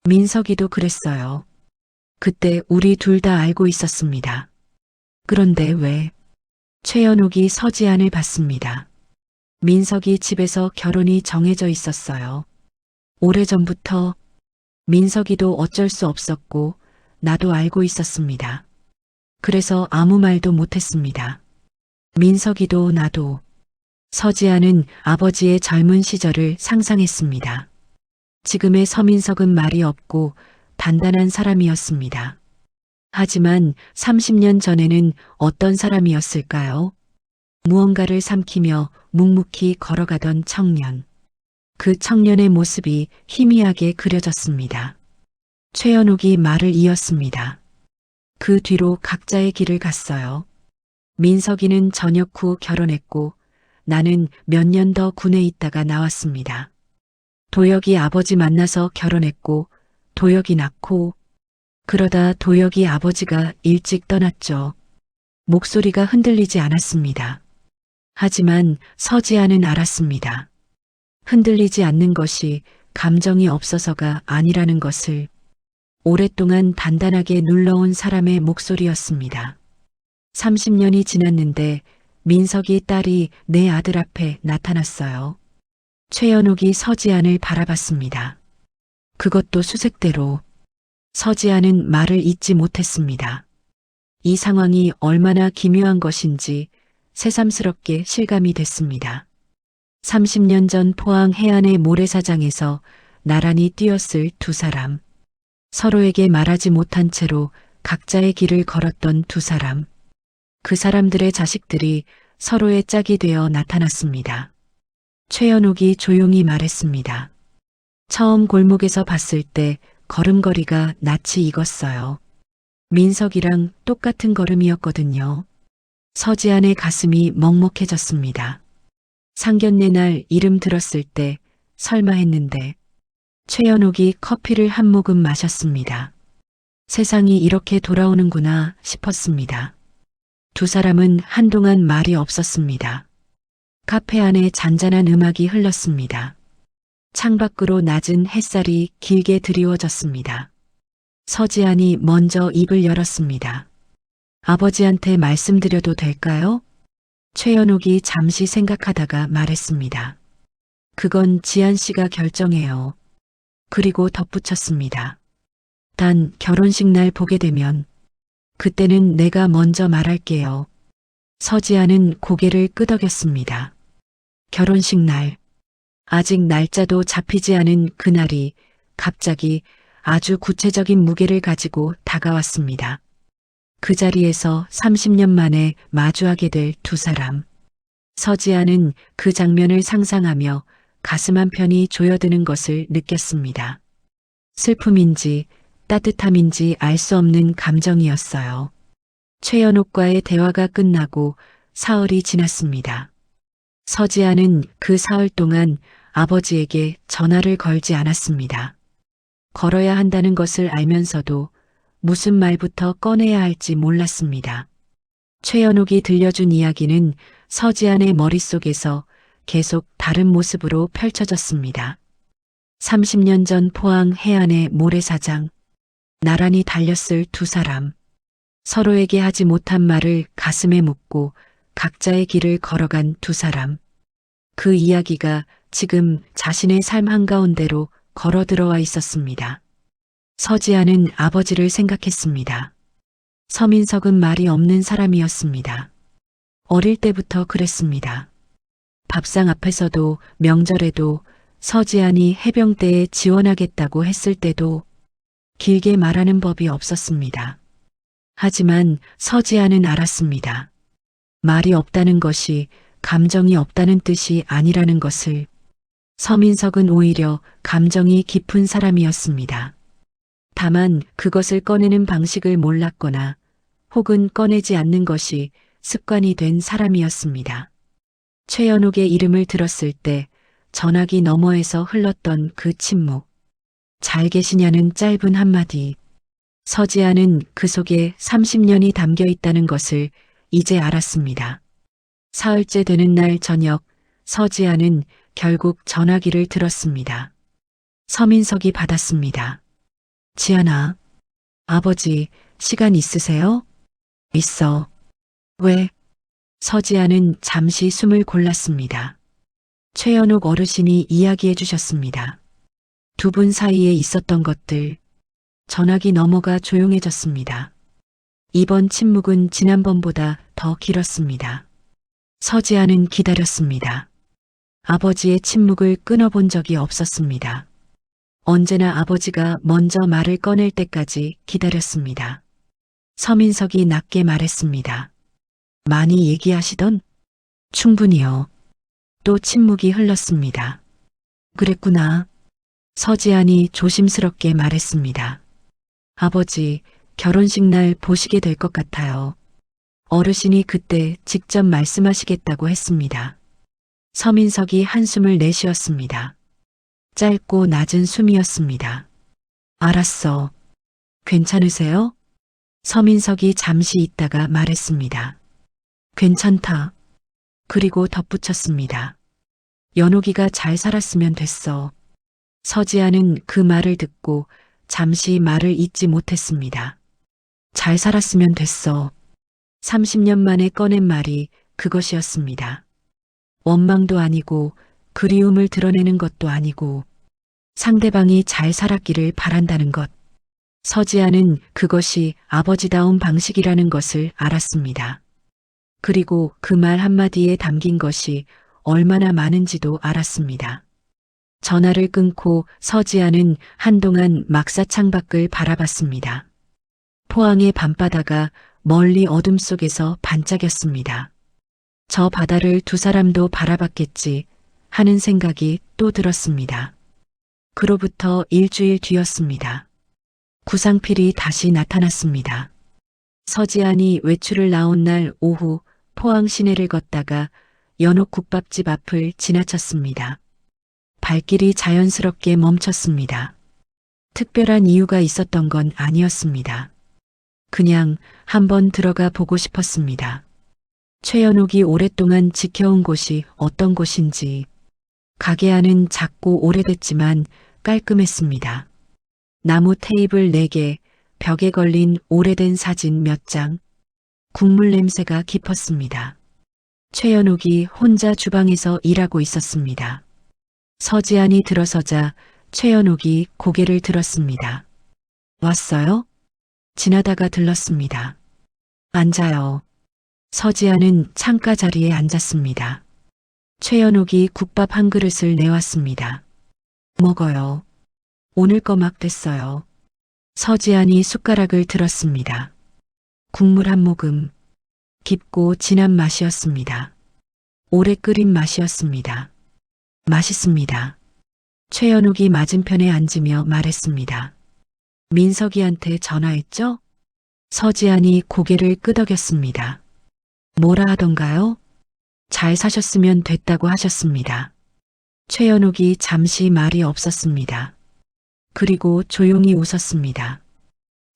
민석이도 그랬어요. 그때 우리 둘 다 알고 있었습니다. 그런데 왜? 최연옥이 서지안을 봤습니다. 민석이 집에서 결혼이 정해져 있었어요. 오래전부터. 민석이도 어쩔 수 없었고 나도 알고 있었습니다. 그래서 아무 말도 못했습니다. 민석이도 나도. 서지아는 아버지의 젊은 시절을 상상했습니다. 지금의 서민석은 말이 없고 단단한 사람이었습니다. 하지만 30년 전에는 어떤 사람이었을까요? 무언가를 삼키며 묵묵히 걸어가던 청년. 그 청년의 모습이 희미하게 그려졌습니다. 최연옥이 말을 이었습니다. 그 뒤로 각자의 길을 갔어요. 민석이는 전역 후 결혼했고 나는 몇 년 더 군에 있다가 나왔습니다. 도혁이 아버지 만나서 결혼했고 도혁이 낳고 그러다 도혁이 아버지가 일찍 떠났죠. 목소리가 흔들리지 않았습니다. 하지만 서지아는 알았습니다. 흔들리지 않는 것이 감정이 없어서가 아니라는 것을. 오랫동안 단단하게 눌러온 사람의 목소리였습니다. 30년이 지났는데 민석이 딸이 내 아들 앞에 나타났어요. 최연옥이 서지안을 바라봤습니다. 그것도 수색대로. 서지안은 말을 잇지 못했습니다. 이 상황이 얼마나 기묘한 것인지 새삼스럽게 실감이 됐습니다. 30년 전 포항 해안의 모래사장에서 나란히 뛰었을 두 사람. 서로에게 말하지 못한 채로 각자의 길을 걸었던 두 사람. 그 사람들의 자식들이 서로의 짝이 되어 나타났습니다. 최연옥이 조용히 말했습니다. 처음 골목에서 봤을 때 걸음걸이가 낯이 익었어요. 민석이랑 똑같은 걸음이었거든요. 서지안의 가슴이 먹먹해졌습니다. 상견례 날 이름 들었을 때 설마 했는데 최연옥이 커피를 한 모금 마셨습니다. 세상이 이렇게 돌아오는구나 싶었습니다. 두 사람은 한동안 말이 없었습니다. 카페 안에 잔잔한 음악이 흘렀습니다. 창밖으로 낮은 햇살이 길게 드리워졌습니다. 서지안이 먼저 입을 열었습니다. 아버지한테 말씀드려도 될까요? 최연옥이 잠시 생각하다가 말했습니다. 그건 지안 씨가 결정해요. 그리고 덧붙였습니다. 단 결혼식 날 보게 되면 그때는 내가 먼저 말할게요. 서지아는 고개를 끄덕였습니다. 결혼식 날. 아직 날짜도 잡히지 않은 그날이 갑자기 아주 구체적인 무게를 가지고 다가왔습니다. 그 자리에서 30년 만에 마주하게 될 두 사람. 서지아는 그 장면을 상상하며 가슴 한편이 조여드는 것을 느꼈습니다. 슬픔인지 따뜻함인지 알 수 없는 감정이었어요. 최연옥과의 대화가 끝나고 사흘이 지났습니다. 서지아는 그 사흘 동안 아버지에게 전화를 걸지 않았습니다. 걸어야 한다는 것을 알면서도 무슨 말부터 꺼내야 할지 몰랐습니다. 최연옥이 들려준 이야기는 서지안의 머릿속에서 계속 다른 모습으로 펼쳐졌습니다. 30년 전 포항 해안의 모래사장. 나란히 달렸을 두 사람. 서로에게 하지 못한 말을 가슴에 묻고 각자의 길을 걸어간 두 사람. 그 이야기가 지금 자신의 삶 한가운데로 걸어 들어와 있었습니다. 서지아는 아버지를 생각했습니다. 서민석은 말이 없는 사람이었습니다. 어릴 때부터 그랬습니다. 밥상 앞에서도 명절에도 서지안이 해병대에 지원하겠다고 했을 때도 길게 말하는 법이 없었습니다. 하지만 서지안은 알았습니다. 말이 없다는 것이 감정이 없다는 뜻이 아니라는 것을. 서민석은 오히려 감정이 깊은 사람이었습니다. 다만 그것을 꺼내는 방식을 몰랐거나 혹은 꺼내지 않는 것이 습관이 된 사람이었습니다. 최연옥의 이름을 들었을 때 전화기 너머에서 흘렀던 그 침묵. 잘 계시냐는 짧은 한마디. 서지아는 그 속에 30년이 담겨 있다는 것을 이제 알았습니다. 사흘째 되는 날 저녁, 서지아는 결국 전화기를 들었습니다. 서민석이 받았습니다. 지아나, 아버지, 시간 있으세요? 있어. 왜? 서지아는 잠시 숨을 골랐습니다. 최연옥 어르신이 이야기해 주셨습니다. 두 분 사이에 있었던 것들. 전화기 너머가 조용해졌습니다. 이번 침묵은 지난번보다 더 길었습니다. 서지아는 기다렸습니다. 아버지의 침묵을 끊어본 적이 없었습니다. 언제나 아버지가 먼저 말을 꺼낼 때까지 기다렸습니다. 서민석이 낮게 말했습니다. 많이 얘기하시던? 충분히요. 또 침묵이 흘렀습니다. 그랬구나. 서지안이 조심스럽게 말했습니다. 아버지, 결혼식 날 보시게 될 것 같아요. 어르신이 그때 직접 말씀하시겠다고 했습니다. 서민석이 한숨을 내쉬었습니다. 짧고 낮은 숨이었습니다. 알았어. 괜찮으세요? 서민석이 잠시 있다가 말했습니다. 괜찮다. 그리고 덧붙였습니다. 연옥이가 잘 살았으면 됐어. 서지아는 그 말을 듣고 잠시 말을 잇지 못했습니다. 잘 살았으면 됐어. 30년 만에 꺼낸 말이 그것이었습니다. 원망도 아니고 그리움을 드러내는 것도 아니고 상대방이 잘 살았기를 바란다는 것. 서지아는 그것이 아버지다운 방식이라는 것을 알았습니다. 그리고 그 말 한마디에 담긴 것이 얼마나 많은지도 알았습니다. 전화를 끊고 서지아는 한동안 막사창 밖을 바라봤습니다. 포항의 밤바다가 멀리 어둠 속에서 반짝였습니다. 저 바다를 두 사람도 바라봤겠지 하는 생각이 또 들었습니다. 그로부터 일주일 뒤였습니다. 구상필이 다시 나타났습니다. 서지안이 외출을 나온 날 오후 포항 시내를 걷다가 연옥 국밥집 앞을 지나쳤습니다. 발길이 자연스럽게 멈췄습니다. 특별한 이유가 있었던 건 아니었습니다. 그냥 한번 들어가 보고 싶었습니다. 최연옥이 오랫동안 지켜온 곳이 어떤 곳인지. 가게 안은 작고 오래됐지만 깔끔했습니다. 나무 테이블 4개, 벽에 걸린 오래된 사진 몇 장. 국물 냄새가 깊었습니다. 최연옥이 혼자 주방에서 일하고 있었습니다. 서지안이 들어서자 최연옥이 고개를 들었습니다. 왔어요? 지나다가 들렀습니다. 앉아요. 서지안은 창가 자리에 앉았습니다. 최연옥이 국밥 한 그릇을 내왔습니다. 먹어요. 오늘 거 막 됐어요. 서지안이 숟가락을 들었습니다. 국물 한 모금. 깊고 진한 맛이었습니다. 오래 끓인 맛이었습니다. 맛있습니다. 최연옥이 맞은편에 앉으며 말했습니다. 민석이한테 전화했죠? 서지안이 고개를 끄덕였습니다. 뭐라 하던가요? 잘 사셨으면 됐다고 하셨습니다. 최연옥이 잠시 말이 없었습니다. 그리고 조용히 웃었습니다.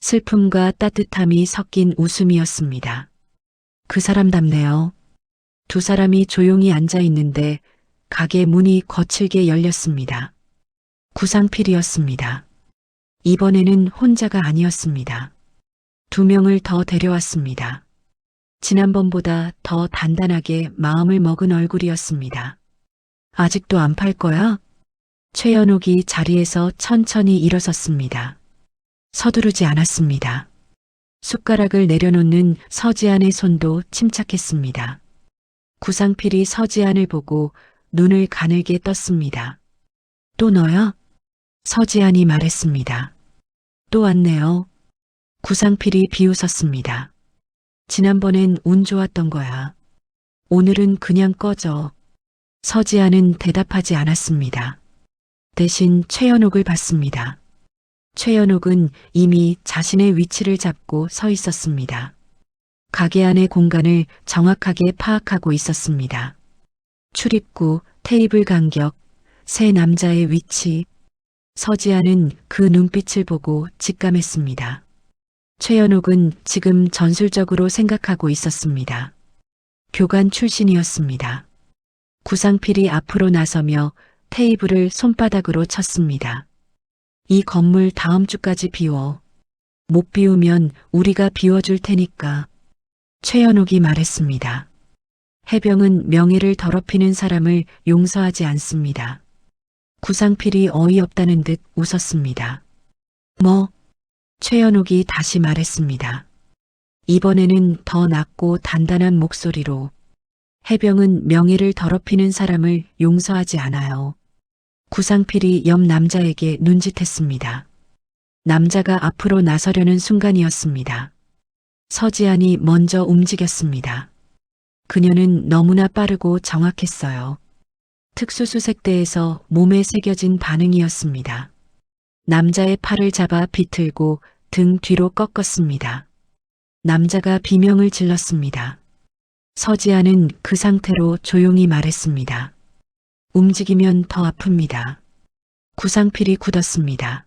슬픔과 따뜻함이 섞인 웃음이었습니다. 그 사람답네요. 두 사람이 조용히 앉아 있는데 가게 문이 거칠게 열렸습니다. 구상필이었습니다. 이번에는 혼자가 아니었습니다. 2명을 더 데려왔습니다. 지난번보다 더 단단하게 마음을 먹은 얼굴이었습니다. 아직도 안 팔 거야? 최연옥이 자리에서 천천히 일어섰습니다. 서두르지 않았습니다. 숟가락을 내려놓는 서지안의 손도 침착했습니다. 구상필이 서지안을 보고 눈을 가늘게 떴습니다. 또 너야? 서지안이 말했습니다. 또 왔네요. 구상필이 비웃었습니다. 지난번엔 운 좋았던 거야. 오늘은 그냥 꺼져. 서지안은 대답하지 않았습니다. 대신 최연옥을 봤습니다. 최연옥은 이미 자신의 위치를 잡고 서 있었습니다. 가게 안의 공간을 정확하게 파악하고 있었습니다. 출입구, 테이블 간격, 세 남자의 위치. 서지아는 그 눈빛을 보고 직감했습니다. 최연옥은 지금 전술적으로 생각하고 있었습니다. 교관 출신이었습니다. 구상필이 앞으로 나서며 테이블을 손바닥으로 쳤습니다. 이 건물 다음 주까지 비워. 못 비우면 우리가 비워줄 테니까. 최연옥이 말했습니다. 해병은 명예를 더럽히는 사람을 용서하지 않습니다. 구상필이 어이없다는 듯 웃었습니다. 뭐? 최연옥이 다시 말했습니다. 이번에는 더 낮고 단단한 목소리로. 해병은 명예를 더럽히는 사람을 용서하지 않아요. 구상필이 옆 남자에게 눈짓했습니다. 남자가 앞으로 나서려는 순간이었습니다. 서지안이 먼저 움직였습니다. 그녀는 너무나 빠르고 정확했어요. 특수수색대에서 몸에 새겨진 반응이었습니다. 남자의 팔을 잡아 비틀고 등 뒤로 꺾었습니다. 남자가 비명을 질렀습니다. 서지아는 그 상태로 조용히 말했습니다. 움직이면 더 아픕니다. 구상필이 굳었습니다.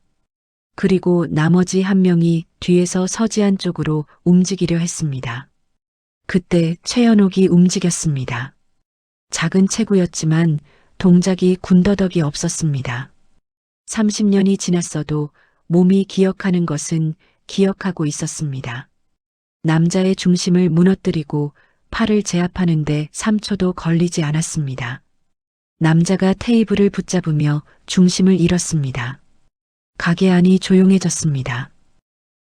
그리고 나머지 한 명이 뒤에서 서지안 쪽으로 움직이려 했습니다. 그때 최연옥이 움직였습니다. 작은 체구였지만 동작이 군더더기 없었습니다. 30년이 지났어도 몸이 기억하는 것은 기억하고 있었습니다. 남자의 중심을 무너뜨리고 팔을 제압하는데 3초도 걸리지 않았습니다. 남자가 테이블을 붙잡으며 중심을 잃었습니다. 가게 안이 조용해졌습니다.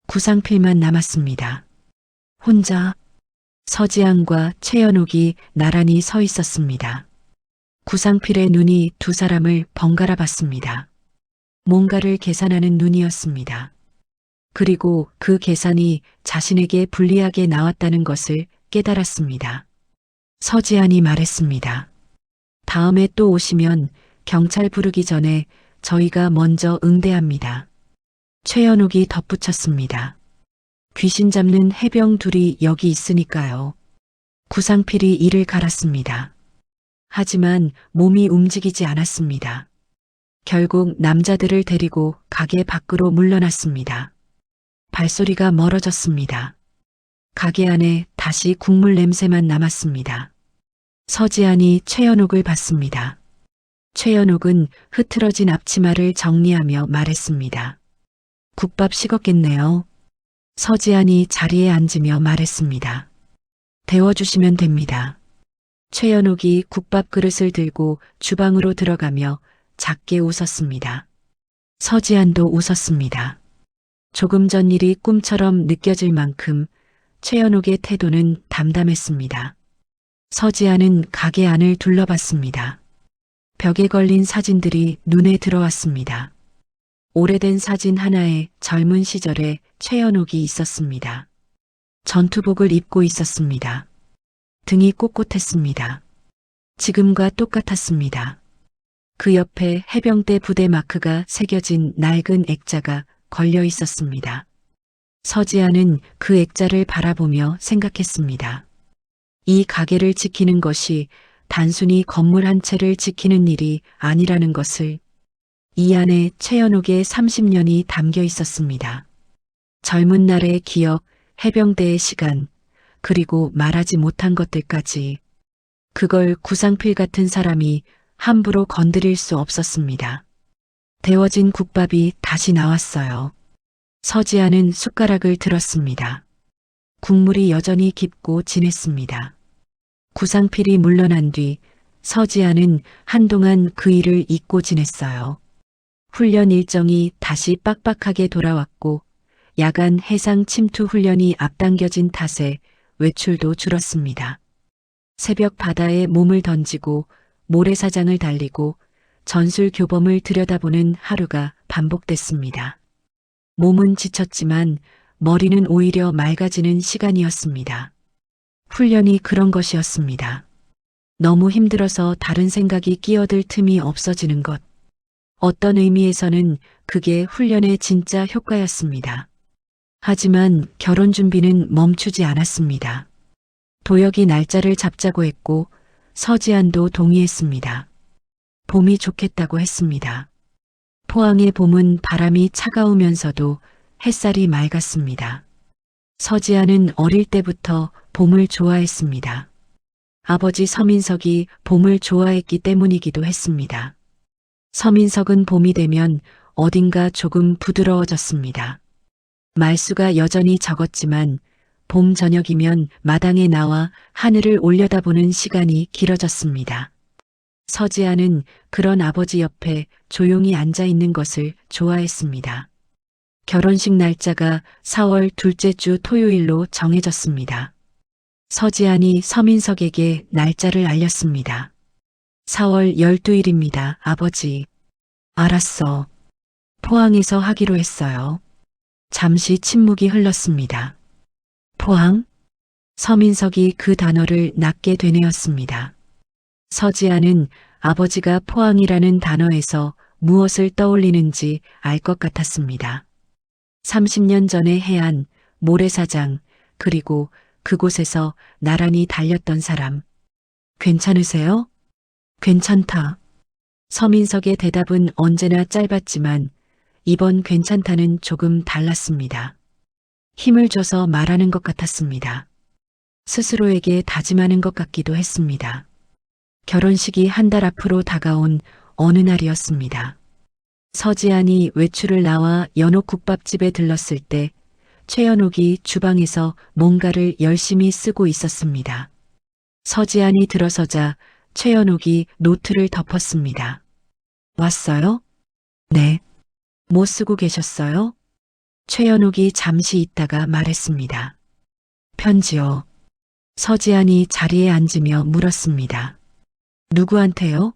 구상필만 남았습니다. 혼자 서지안과 최연옥이 나란히 서 있었습니다. 구상필의 눈이 두 사람을 번갈아 봤습니다. 뭔가를 계산하는 눈이었습니다. 그리고 그 계산이 자신에게 불리하게 나왔다는 것을 깨달았습니다. 서지안이 말했습니다. 다음에 또 오시면 경찰 부르기 전에 저희가 먼저 응대합니다. 최연옥이 덧붙였습니다. 귀신 잡는 해병 둘이 여기 있으니까요. 구상필이 이를 갈았습니다. 하지만 몸이 움직이지 않았습니다. 결국 남자들을 데리고 가게 밖으로 물러났습니다. 발소리가 멀어졌습니다. 가게 안에 다시 국물 냄새만 남았습니다. 서지안이 최연옥을 봤습니다. 최연옥은 흐트러진 앞치마를 정리하며 말했습니다. 국밥 식었겠네요. 서지안이 자리에 앉으며 말했습니다. 데워주시면 됩니다. 최연옥이 국밥 그릇을 들고 주방으로 들어가며 작게 웃었습니다. 서지안도 웃었습니다. 조금 전 일이 꿈처럼 느껴질 만큼 최연옥의 태도는 담담했습니다. 서지안은 가게 안을 둘러봤습니다. 벽에 걸린 사진들이 눈에 들어왔습니다. 오래된 사진 하나에 젊은 시절의 최연옥이 있었습니다. 전투복을 입고 있었습니다. 등이 꼿꼿했습니다. 지금과 똑같았습니다. 그 옆에 해병대 부대 마크가 새겨진 낡은 액자가 걸려 있었습니다. 서지아는 그 액자를 바라보며 생각했습니다. 이 가게를 지키는 것이 단순히 건물 한 채를 지키는 일이 아니라는 것을. 이 안에 최연옥의 30년이 담겨 있었습니다. 젊은 날의 기억, 해병대의 시간, 그리고 말하지 못한 것들까지. 그걸 구상필 같은 사람이 함부로 건드릴 수 없었습니다. 데워진 국밥이 다시 나왔어요. 서지아는 숟가락을 들었습니다. 국물이 여전히 깊고 진했습니다. 구상필이 물러난 뒤 서지아는 한동안 그 일을 잊고 지냈어요. 훈련 일정이 다시 빡빡하게 돌아왔고 야간 해상 침투 훈련이 앞당겨진 탓에 외출도 줄었습니다. 새벽 바다에 몸을 던지고 모래사장을 달리고 전술 교범을 들여다보는 하루가 반복됐습니다. 몸은 지쳤지만 머리는 오히려 맑아지는 시간이었습니다. 훈련이 그런 것이었습니다. 너무 힘들어서 다른 생각이 끼어들 틈이 없어지는 것. 어떤 의미에서는 그게 훈련의 진짜 효과였습니다. 하지만 결혼 준비는 멈추지 않았습니다. 도혁이 날짜를 잡자고 했고 서지안도 동의했습니다. 봄이 좋겠다고 했습니다. 포항의 봄은 바람이 차가우면서도 햇살이 맑았습니다. 서지아는 어릴 때부터 봄을 좋아했습니다. 아버지 서민석이 봄을 좋아했기 때문이기도 했습니다. 서민석은 봄이 되면 어딘가 조금 부드러워졌습니다. 말수가 여전히 적었지만 봄 저녁이면 마당에 나와 하늘을 올려다보는 시간이 길어졌습니다. 서지아는 그런 아버지 옆에 조용히 앉아 있는 것을 좋아했습니다. 결혼식 날짜가 4월 둘째 주 토요일로 정해졌습니다. 서지안이 서민석에게 날짜를 알렸습니다. 4월 12일입니다, 아버지. 알았어. 포항에서 하기로 했어요. 잠시 침묵이 흘렀습니다. 포항? 서민석이 그 단어를 낮게 되뇌었습니다. 서지아는 아버지가 포항이라는 단어에서 무엇을 떠올리는지 알 것 같았습니다. 30년 전의 해안, 모래사장, 그리고 그곳에서 나란히 달렸던 사람. 괜찮으세요? 괜찮다. 서민석의 대답은 언제나 짧았지만 이번 괜찮다는 조금 달랐습니다. 힘을 줘서 말하는 것 같았습니다. 스스로에게 다짐하는 것 같기도 했습니다. 결혼식이 한 달 앞으로 다가온 어느 날이었습니다. 서지안이 외출을 나와 연옥국밥집에 들렀을 때 최연옥이 주방에서 뭔가를 열심히 쓰고 있었습니다. 서지안이 들어서자 최연옥이 노트를 덮었습니다. 왔어요? 네. 뭐 쓰고 계셨어요? 최연옥이 잠시 있다가 말했습니다. 편지요. 서지안이 자리에 앉으며 물었습니다. 누구한테요?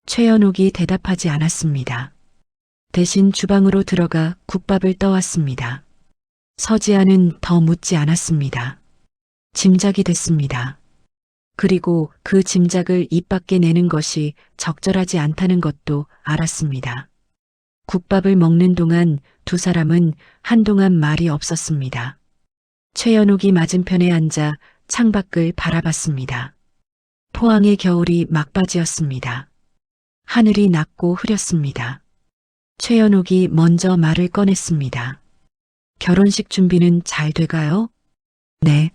최연옥이 대답하지 않았습니다. 대신 주방으로 들어가 국밥을 떠왔습니다. 서지아는 더 묻지 않았습니다. 짐작이 됐습니다. 그리고 그 짐작을 입 밖에 내는 것이 적절하지 않다는 것도 알았습니다. 국밥을 먹는 동안 두 사람은 한동안 말이 없었습니다. 최연옥이 맞은편에 앉아 창밖을 바라봤습니다. 포항의 겨울이 막바지였습니다. 하늘이 낮고 흐렸습니다. 최연옥이 먼저 말을 꺼냈습니다. 결혼식 준비는 잘 돼가요? 네.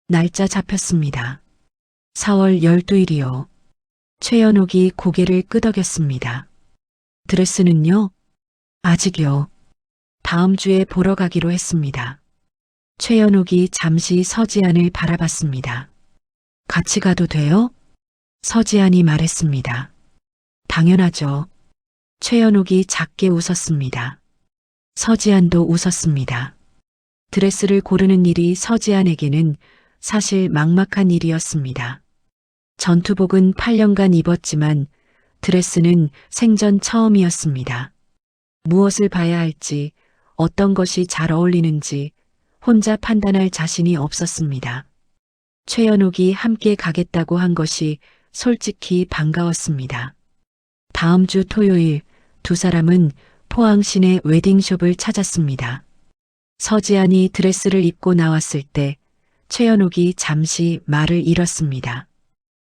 날짜 잡혔습니다. 4월 12일이요. 최연옥이 고개를 끄덕였습니다. 드레스는요? 아직요. 다음 주에 보러 가기로 했습니다. 최연옥이 잠시 서지안을 바라봤습니다. 같이 가도 돼요? 서지안이 말했습니다. 당연하죠. 최연옥이 작게 웃었습니다. 서지안도 웃었습니다. 드레스를 고르는 일이 서지안에게는 사실 막막한 일이었습니다. 전투복은 8년간 입었지만 드레스는 생전 처음이었습니다. 무엇을 봐야 할지, 어떤 것이 잘 어울리는지 혼자 판단할 자신이 없었습니다. 최연옥이 함께 가겠다고 한 것이 솔직히 반가웠습니다. 다음 주 토요일 두 사람은 포항 시내 웨딩숍을 찾았습니다. 서지안이 드레스를 입고 나왔을 때 최연옥이 잠시 말을 잃었습니다.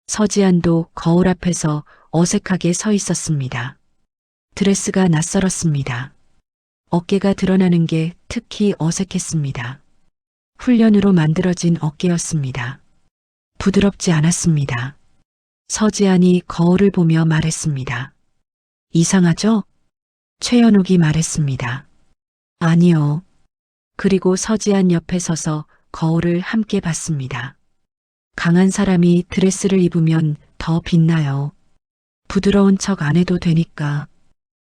서지안도 거울 앞에서 어색하게 서 있었습니다. 드레스가 낯설었습니다. 어깨가 드러나는 게 특히 어색했습니다. 훈련으로 만들어진 어깨였습니다. 부드럽지 않았습니다. 서지안이 거울을 보며 말했습니다. 이상하죠? 최연옥이 말했습니다. 아니요. 그리고 서지안 옆에 서서 거울을 함께 봤습니다. 강한 사람이 드레스를 입으면 더 빛나요. 부드러운 척 안 해도 되니까.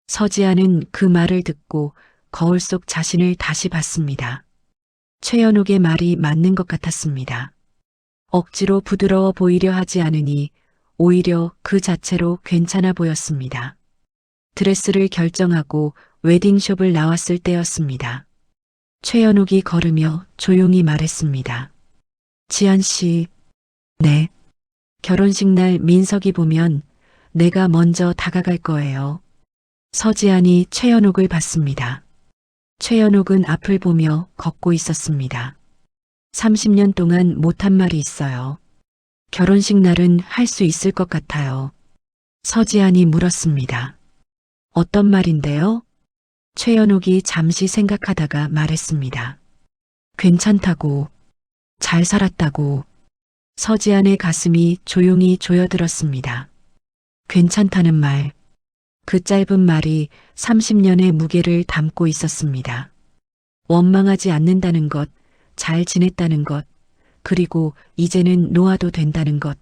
서지안은 그 말을 듣고 거울 속 자신을 다시 봤습니다. 최연옥의 말이 맞는 것 같았습니다. 억지로 부드러워 보이려 하지 않으니 오히려 그 자체로 괜찮아 보였습니다. 드레스를 결정하고 웨딩숍을 나왔을 때였습니다. 최연옥이 걸으며 조용히 말했습니다. 지안 씨, 네. 결혼식 날 민석이 보면 내가 먼저 다가갈 거예요. 서지안이 최연옥을 봤습니다. 최연옥은 앞을 보며 걷고 있었습니다. 30년 동안 못한 말이 있어요. 결혼식 날은 할 수 있을 것 같아요. 서지안이 물었습니다. 어떤 말인데요? 최연옥이 잠시 생각하다가 말했습니다. 괜찮다고, 잘 살았다고. 서지안의 가슴이 조용히 조여들었습니다. 괜찮다는 말, 그 짧은 말이 30년의 무게를 담고 있었습니다. 원망하지 않는다는 것, 잘 지냈다는 것, 그리고 이제는 놓아도 된다는 것.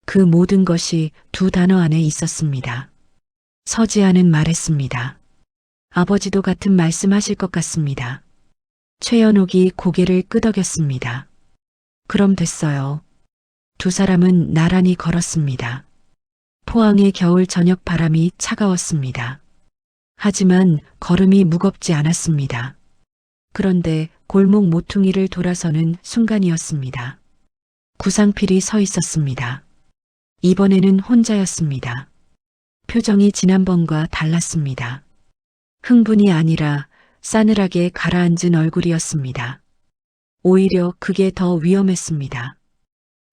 그 모든 것이 두 단어 안에 있었습니다. 서지아는 말했습니다. 아버지도 같은 말씀하실 것 같습니다. 최연옥이 고개를 끄덕였습니다. 그럼 됐어요. 두 사람은 나란히 걸었습니다. 포항의 겨울 저녁 바람이 차가웠습니다. 하지만 걸음이 무겁지 않았습니다. 그런데 골목 모퉁이를 돌아서는 순간이었습니다. 구상필이 서 있었습니다. 이번에는 혼자였습니다. 표정이 지난번과 달랐습니다. 흥분이 아니라 싸늘하게 가라앉은 얼굴이었습니다. 오히려 그게 더 위험했습니다.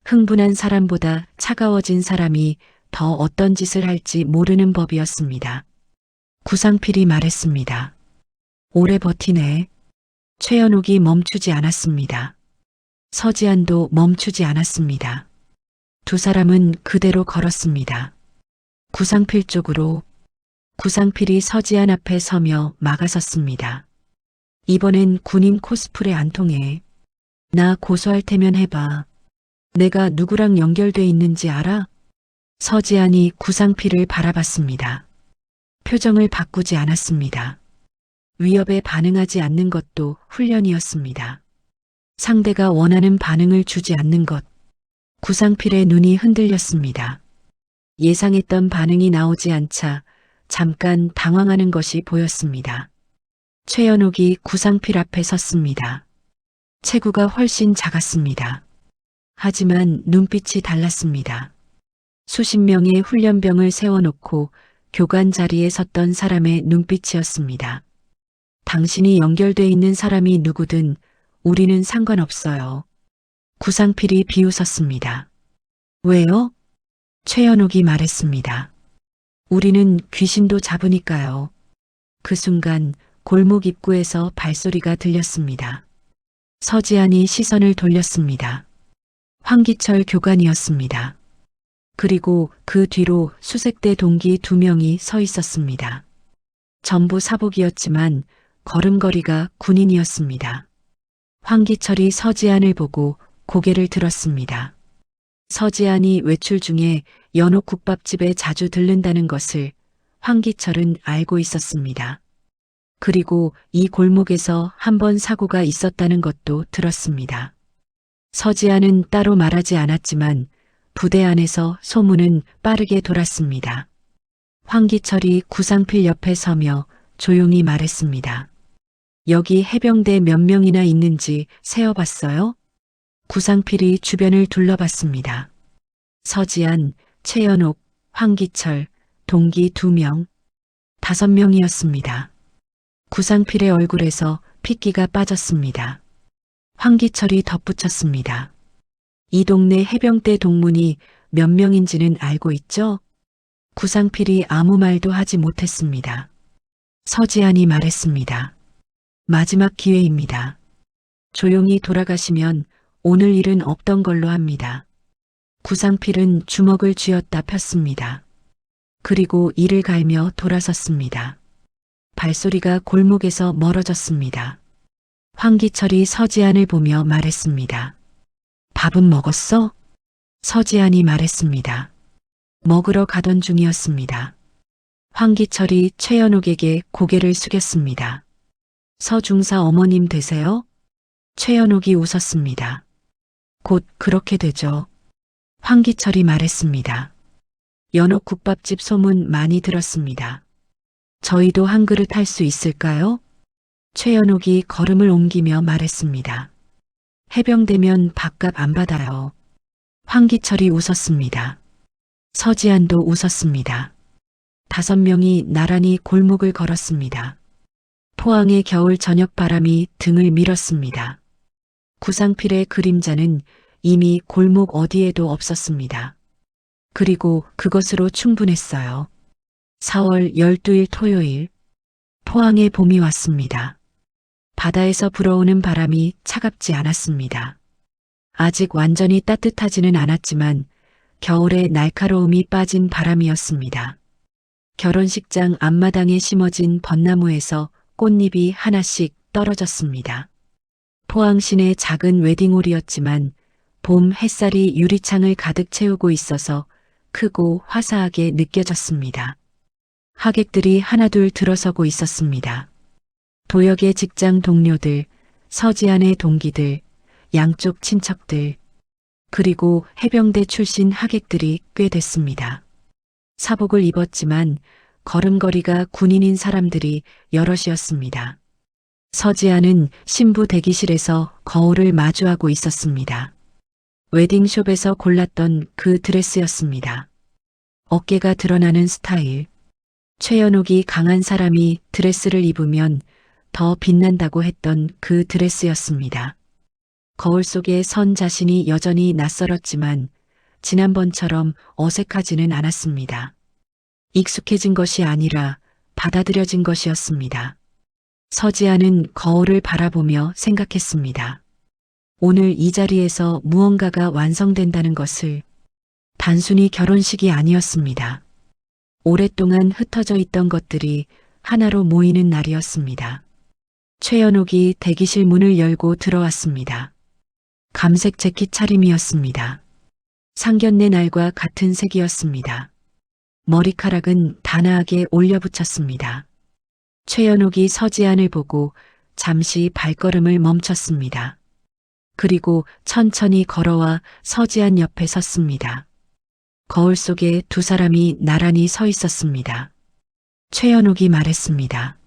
흥분한 사람보다 차가워진 사람이 더 어떤 짓을 할지 모르는 법이었습니다. 구상필이 말했습니다. 오래 버티네. 최연옥이 멈추지 않았습니다. 서지안도 멈추지 않았습니다. 두 사람은 그대로 걸었습니다. 구상필 쪽으로. 구상필이 서지안 앞에 서며 막아섰습니다. 이번엔 군인 코스프레 안 통해. 나 고소할 테면 해봐. 내가 누구랑 연결돼 있는지 알아? 서지안이 구상필을 바라봤습니다. 표정을 바꾸지 않았습니다. 위협에 반응하지 않는 것도 훈련이었습니다. 상대가 원하는 반응을 주지 않는 것. 구상필의 눈이 흔들렸습니다. 예상했던 반응이 나오지 않자 잠깐 당황하는 것이 보였습니다. 최연옥이 구상필 앞에 섰습니다. 체구가 훨씬 작았습니다. 하지만 눈빛이 달랐습니다. 수십 명의 훈련병을 세워놓고 교관 자리에 섰던 사람의 눈빛이었습니다. 당신이 연결돼 있는 사람이 누구든 우리는 상관없어요. 구상필이 비웃었습니다. 왜요? 최연옥이 말했습니다. 우리는 귀신도 잡으니까요. 그 순간 골목 입구에서 발소리가 들렸습니다. 서지안이 시선을 돌렸습니다. 황기철 교관이었습니다. 그리고 그 뒤로 수색대 동기 2명이 서 있었습니다. 전부 사복이었지만 걸음걸이가 군인이었습니다. 황기철이 서지안을 보고 고개를 들었습니다. 서지안이 외출 중에 연옥 국밥집에 자주 들른다는 것을 황기철은 알고 있었습니다. 그리고 이 골목에서 한 번 사고가 있었다는 것도 들었습니다. 서지안은 따로 말하지 않았지만 부대 안에서 소문은 빠르게 돌았습니다. 황기철이 구상필 옆에 서며 조용히 말했습니다. 여기 해병대 몇 명이나 있는지 세어봤어요? 구상필이 주변을 둘러봤습니다. 서지안, 최연옥, 황기철, 동기 2명, 5명이었습니다. 구상필의 얼굴에서 핏기가 빠졌습니다. 황기철이 덧붙였습니다. 이 동네 해병대 동문이 몇 명인지는 알고 있죠? 구상필이 아무 말도 하지 못했습니다. 서지안이 말했습니다. 마지막 기회입니다. 조용히 돌아가시면 오늘 일은 없던 걸로 합니다. 구상필은 주먹을 쥐었다 폈습니다. 그리고 이를 갈며 돌아섰습니다. 발소리가 골목에서 멀어졌습니다. 황기철이 서지안을 보며 말했습니다. 밥은 먹었어? 서지안이 말했습니다. 먹으러 가던 중이었습니다. 황기철이 최연옥에게 고개를 숙였습니다. 서중사 어머님 되세요? 최연옥이 웃었습니다. 곧 그렇게 되죠. 황기철이 말했습니다. 연옥 국밥집 소문 많이 들었습니다. 저희도 한 그릇 할 수 있을까요? 최연옥이 걸음을 옮기며 말했습니다. 해병대면 밥값 안 받아요. 황기철이 웃었습니다. 서지안도 웃었습니다. 5명이 나란히 골목을 걸었습니다. 포항의 겨울 저녁 바람이 등을 밀었습니다. 구상필의 그림자는 이미 골목 어디에도 없었습니다. 그리고 그것으로 충분했어요. 4월 12일 토요일, 포항에 봄이 왔습니다. 바다에서 불어오는 바람이 차갑지 않았습니다. 아직 완전히 따뜻하지는 않았지만 겨울의 날카로움이 빠진 바람이었습니다. 결혼식장 앞마당에 심어진 벚나무에서 꽃잎이 하나씩 떨어졌습니다. 포항신의 작은 웨딩홀이었지만 봄 햇살이 유리창을 가득 채우고 있어서 크고 화사하게 느껴졌습니다. 하객들이 하나둘 들어서고 있었습니다. 도역의 직장 동료들, 서지안의 동기들, 양쪽 친척들, 그리고 해병대 출신 하객들이 꽤 됐습니다. 사복을 입었지만 걸음걸이가 군인인 사람들이 여럿이었습니다. 서지아는 신부 대기실에서 거울을 마주하고 있었습니다. 웨딩숍에서 골랐던 그 드레스였습니다. 어깨가 드러나는 스타일. 최연옥이 강한 사람이 드레스를 입으면 더 빛난다고 했던 그 드레스였습니다. 거울 속에 선 자신이 여전히 낯설었지만 지난번처럼 어색하지는 않았습니다. 익숙해진 것이 아니라 받아들여진 것이었습니다. 서지아는 거울을 바라보며 생각했습니다. 오늘 이 자리에서 무언가가 완성된다는 것을 단순히 결혼식이 아니었습니다. 오랫동안 흩어져 있던 것들이 하나로 모이는 날이었습니다. 최연옥이 대기실 문을 열고 들어왔습니다. 감색 재킷 차림이었습니다. 상견례 날과 같은 색이었습니다. 머리카락은 단아하게 올려붙였습니다. 최연옥이 서지안을 보고 잠시 발걸음을 멈췄습니다. 그리고 천천히 걸어와 서지안 옆에 섰습니다. 거울 속에 두 사람이 나란히 서 있었습니다. 최연옥이 말했습니다.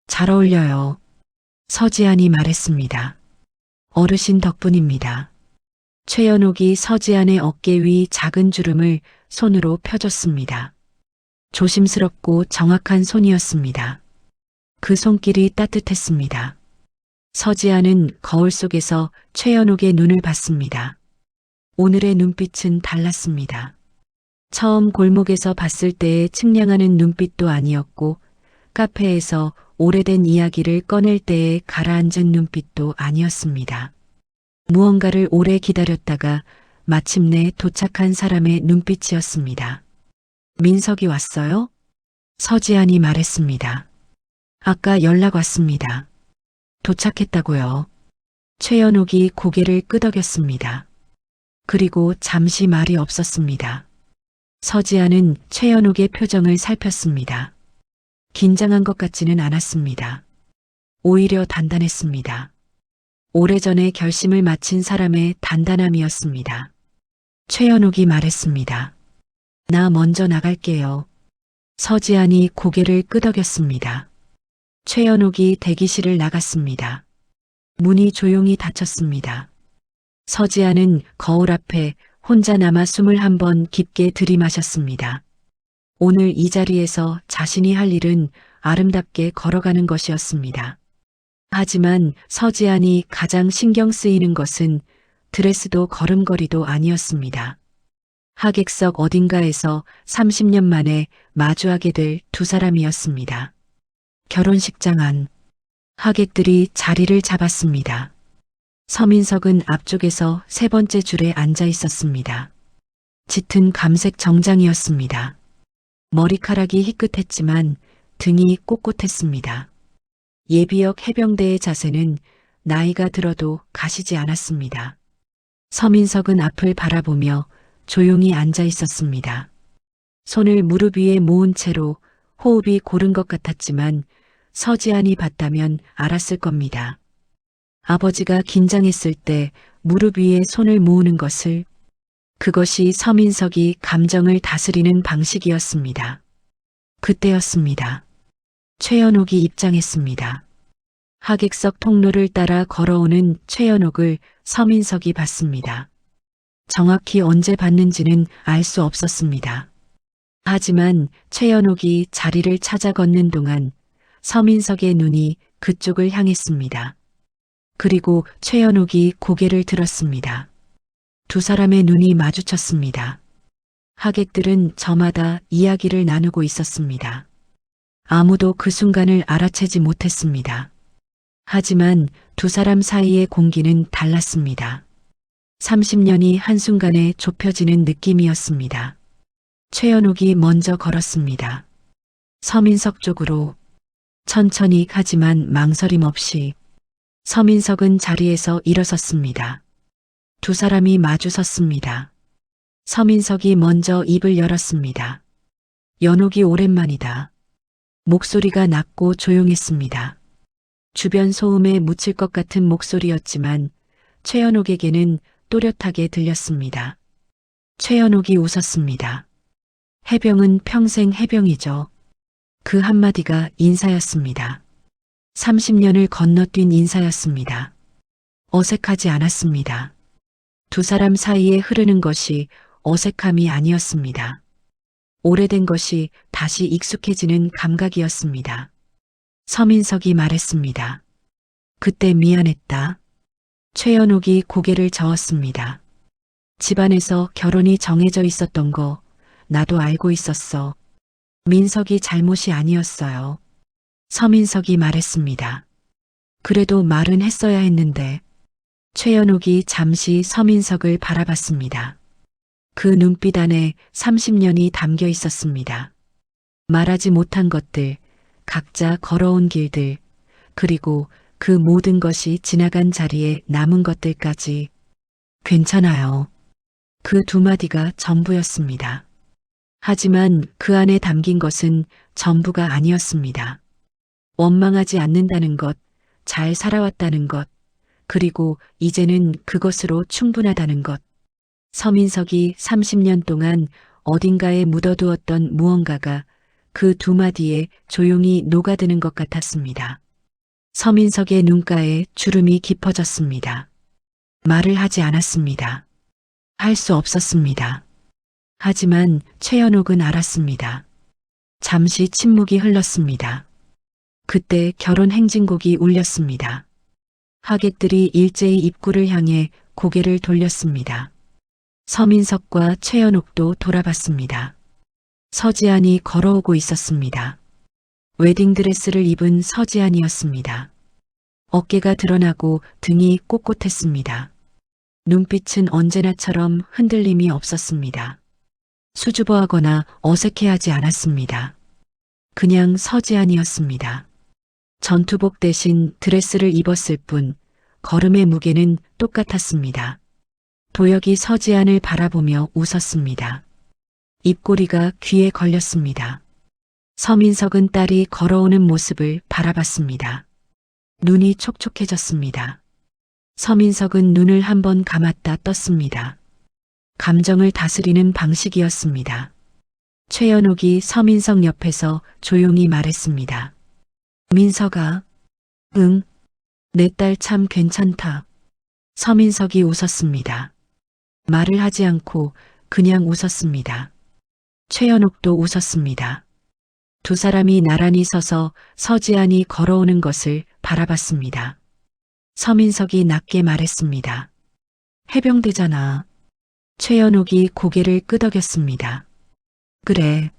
잘 어울려요. 서지안이 말했습니다. 어르신 덕분입니다. 최연옥이 서지안의 어깨 위 작은 주름을 손으로 펴줬습니다. 조심스럽고 정확한 손이었습니다. 그 손길이 따뜻했습니다. 서지아는 거울 속에서 최연옥의 눈을 봤습니다. 오늘의 눈빛은 달랐습니다. 처음 골목에서 봤을 때의 측량하는 눈빛도 아니었고 카페에서 오래된 이야기를 꺼낼 때에 가라앉은 눈빛도 아니었습니다. 무언가를 오래 기다렸다가 마침내 도착한 사람의 눈빛이었습니다. 민석이 왔어요? 서지안이 말했습니다. 아까 연락 왔습니다. 도착했다고요. 최연옥이 고개를 끄덕였습니다. 그리고 잠시 말이 없었습니다. 서지아는 최연옥의 표정을 살폈습니다. 긴장한 것 같지는 않았습니다. 오히려 단단했습니다. 오래전에 결심을 마친 사람의 단단함이었습니다. 최연옥이 말했습니다. 나 먼저 나갈게요. 서지안이 고개를 끄덕였습니다. 최연옥이 대기실을 나갔습니다. 문이 조용히 닫혔습니다. 서지안은 거울 앞에 혼자 남아 숨을 한번 깊게 들이마셨습니다. 오늘 이 자리에서 자신이 할 일은 아름답게 걸어가는 것이었습니다. 하지만 서지안이 가장 신경 쓰이는 것은 드레스도 걸음걸이도 아니었습니다. 하객석 어딘가에서 30년 만에 마주하게 될 두 사람이었습니다. 결혼식장 안. 하객들이 자리를 잡았습니다. 서민석은 앞쪽에서 세 번째 줄에 앉아 있었습니다. 짙은 감색 정장이었습니다. 머리카락이 희끗했지만 등이 꼿꼿했습니다. 예비역 해병대의 자세는 나이가 들어도 가시지 않았습니다. 서민석은 앞을 바라보며 조용히 앉아 있었습니다. 손을 무릎 위에 모은 채로 호흡이 고른 것 같았지만 서지안이 봤다면 알았을 겁니다. 아버지가 긴장했을 때 무릎 위에 손을 모으는 것을, 그것이 서민석이 감정을 다스리는 방식이었습니다. 그때였습니다. 최연옥이 입장했습니다. 하객석 통로를 따라 걸어오는 최연옥을 서민석이 봤습니다. 정확히 언제 봤는지는 알 수 없었습니다. 하지만 최연옥이 자리를 찾아 걷는 동안 서민석의 눈이 그쪽을 향했습니다. 그리고 최연옥이 고개를 들었습니다. 두 사람의 눈이 마주쳤습니다. 하객들은 저마다 이야기를 나누고 있었습니다. 아무도 그 순간을 알아채지 못했습니다. 하지만 두 사람 사이의 공기는 달랐습니다. 30년이 한순간에 좁혀지는 느낌이었습니다. 최연옥이 먼저 걸었습니다. 서민석 쪽으로 천천히 하지만 망설임 없이. 서민석은 자리에서 일어섰습니다. 두 사람이 마주 섰습니다. 서민석이 먼저 입을 열었습니다. 연옥이 오랜만이다. 목소리가 낮고 조용했습니다. 주변 소음에 묻힐 것 같은 목소리였지만 최연옥에게는 또렷하게 들렸습니다. 최연옥이 웃었습니다. 해병은 평생 해병이죠. 그 한마디가 인사였습니다. 30년을 건너뛴 인사였습니다. 어색하지 않았습니다. 두 사람 사이에 흐르는 것이 어색함이 아니었습니다. 오래된 것이 다시 익숙해지는 감각이었습니다. 서민석이 말했습니다. 그때 미안했다. 최연옥이 고개를 저었습니다. 집안에서 결혼이 정해져 있었던 거 나도 알고 있었어. 민석이 잘못이 아니었어요. 서민석이 말했습니다. 그래도 말은 했어야 했는데. 최연옥이 잠시 서민석을 바라봤습니다. 그 눈빛 안에 30년이 담겨 있었습니다. 말하지 못한 것들, 각자 걸어온 길들, 그리고 그 모든 것이 지나간 자리에 남은 것들까지. 괜찮아요. 그 두 마디가 전부였습니다. 하지만 그 안에 담긴 것은 전부가 아니었습니다. 원망하지 않는다는 것, 잘 살아왔다는 것, 그리고 이제는 그것으로 충분하다는 것. 서민석이 30년 동안 어딘가에 묻어두었던 무언가가 그 두 마디에 조용히 녹아드는 것 같았습니다. 서민석의 눈가에 주름이 깊어졌습니다. 말을 하지 않았습니다. 할 수 없었습니다. 하지만 최연옥은 알았습니다. 잠시 침묵이 흘렀습니다. 그때 결혼 행진곡이 울렸습니다. 하객들이 일제히 입구를 향해 고개를 돌렸습니다. 서민석과 최연옥도 돌아봤습니다. 서지안이 걸어오고 있었습니다. 웨딩드레스를 입은 서지안이었습니다. 어깨가 드러나고 등이 꼿꼿했습니다. 눈빛은 언제나처럼 흔들림이 없었습니다. 수줍어하거나 어색해하지 않았습니다. 그냥 서지안이었습니다. 전투복 대신 드레스를 입었을 뿐 걸음의 무게는 똑같았습니다. 도혁이 서지안을 바라보며 웃었습니다. 입꼬리가 귀에 걸렸습니다. 서민석은 딸이 걸어오는 모습을 바라봤습니다. 눈이 촉촉해졌습니다. 서민석은 눈을 한번 감았다 떴습니다. 감정을 다스리는 방식이었습니다. 최연옥이 서민석 옆에서 조용히 말했습니다. 민석아, 응, 내 딸 참 괜찮다. 서민석이 웃었습니다. 말을 하지 않고 그냥 웃었습니다. 최연옥도 웃었습니다. 두 사람이 나란히 서서 서지안이 걸어오는 것을 바라봤습니다. 서민석이 낮게 말했습니다. 해병대잖아. 최연옥이 고개를 끄덕였습니다. 그래,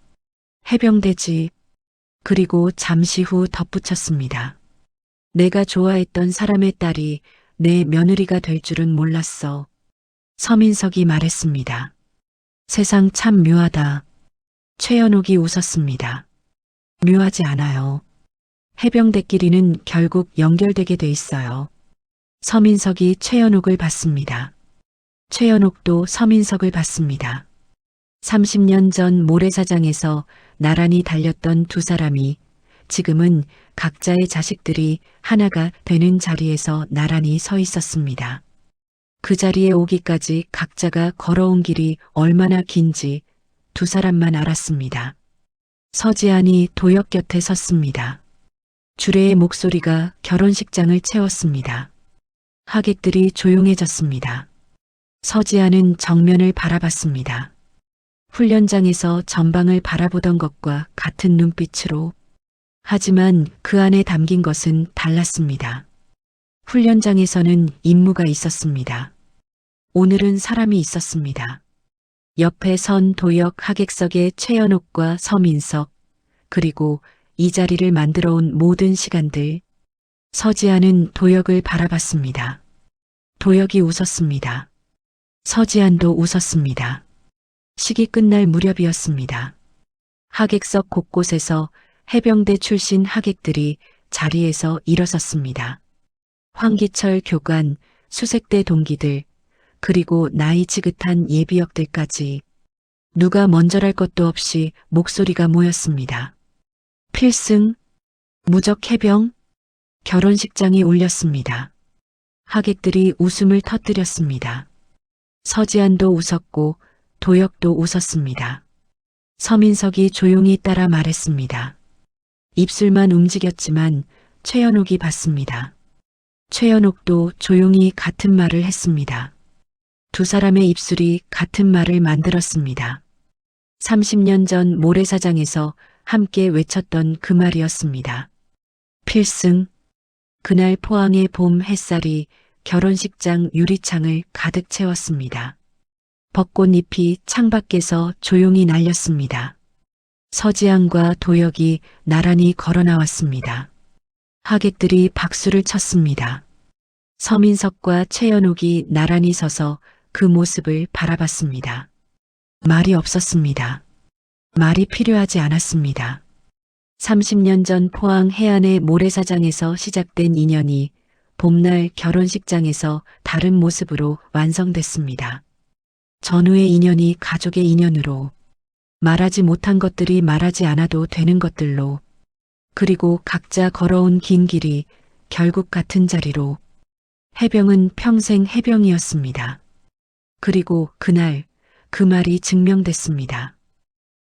해병대지. 그리고 잠시 후 덧붙였습니다. 내가 좋아했던 사람의 딸이 내 며느리가 될 줄은 몰랐어. 서민석이 말했습니다. 세상 참 묘하다. 최연옥이 웃었습니다. 묘하지 않아요. 해병대끼리는 결국 연결되게 돼 있어요. 서민석이 최연옥을 봤습니다. 최연옥도 서민석을 봤습니다. 30년 전 모래사장에서 나란히 달렸던 두 사람이 지금은 각자의 자식들이 하나가 되는 자리에서 나란히 서 있었습니다. 그 자리에 오기까지 각자가 걸어온 길이 얼마나 긴지 두 사람만 알았습니다. 서지안이 도혁 곁에 섰습니다. 주례의 목소리가 결혼식장을 채웠습니다. 하객들이 조용해졌습니다. 서지안은 정면을 바라봤습니다. 훈련장에서 전방을 바라보던 것과 같은 눈빛으로. 하지만 그 안에 담긴 것은 달랐습니다. 훈련장에서는 임무가 있었습니다. 오늘은 사람이 있었습니다. 옆에 선 도혁 하객석의 최연옥과 서민석, 그리고 이 자리를 만들어 온 모든 시간들, 서지안은 도역을 바라봤습니다. 도역이 웃었습니다. 서지안도 웃었습니다. 식이 끝날 무렵이었습니다. 하객석 곳곳에서 해병대 출신 하객들이 자리에서 일어섰습니다. 황기철 교관, 수색대 동기들, 그리고 나이 지긋한 예비역들까지 누가 먼저랄 것도 없이 목소리가 모였습니다. 필승, 무적 해병, 결혼식장이 울렸습니다. 하객들이 웃음을 터뜨렸습니다. 서지안도 웃었고 도역도 웃었습니다. 서민석이 조용히 따라 말했습니다. 입술만 움직였지만 최연옥이 봤습니다. 최연옥도 조용히 같은 말을 했습니다. 두 사람의 입술이 같은 말을 만들었습니다. 30년 전 모래사장에서 함께 외쳤던 그 말이었습니다. 필승. 그날 포항의 봄 햇살이 결혼식장 유리창을 가득 채웠습니다. 벚꽃잎이 창밖에서 조용히 날렸습니다. 서지안과 도역이 나란히 걸어 나왔습니다. 하객들이 박수를 쳤습니다. 서민석과 최연옥이 나란히 서서 그 모습을 바라봤습니다. 말이 없었습니다. 말이 필요하지 않았습니다. 30년 전 포항 해안의 모래사장에서 시작된 인연이 봄날 결혼식장에서 다른 모습으로 완성됐습니다. 전후의 인연이 가족의 인연으로, 말하지 못한 것들이 말하지 않아도 되는 것들로, 그리고 각자 걸어온 긴 길이 결국 같은 자리로, 해병은 평생 해병이었습니다. 그리고 그날 그 말이 증명됐습니다.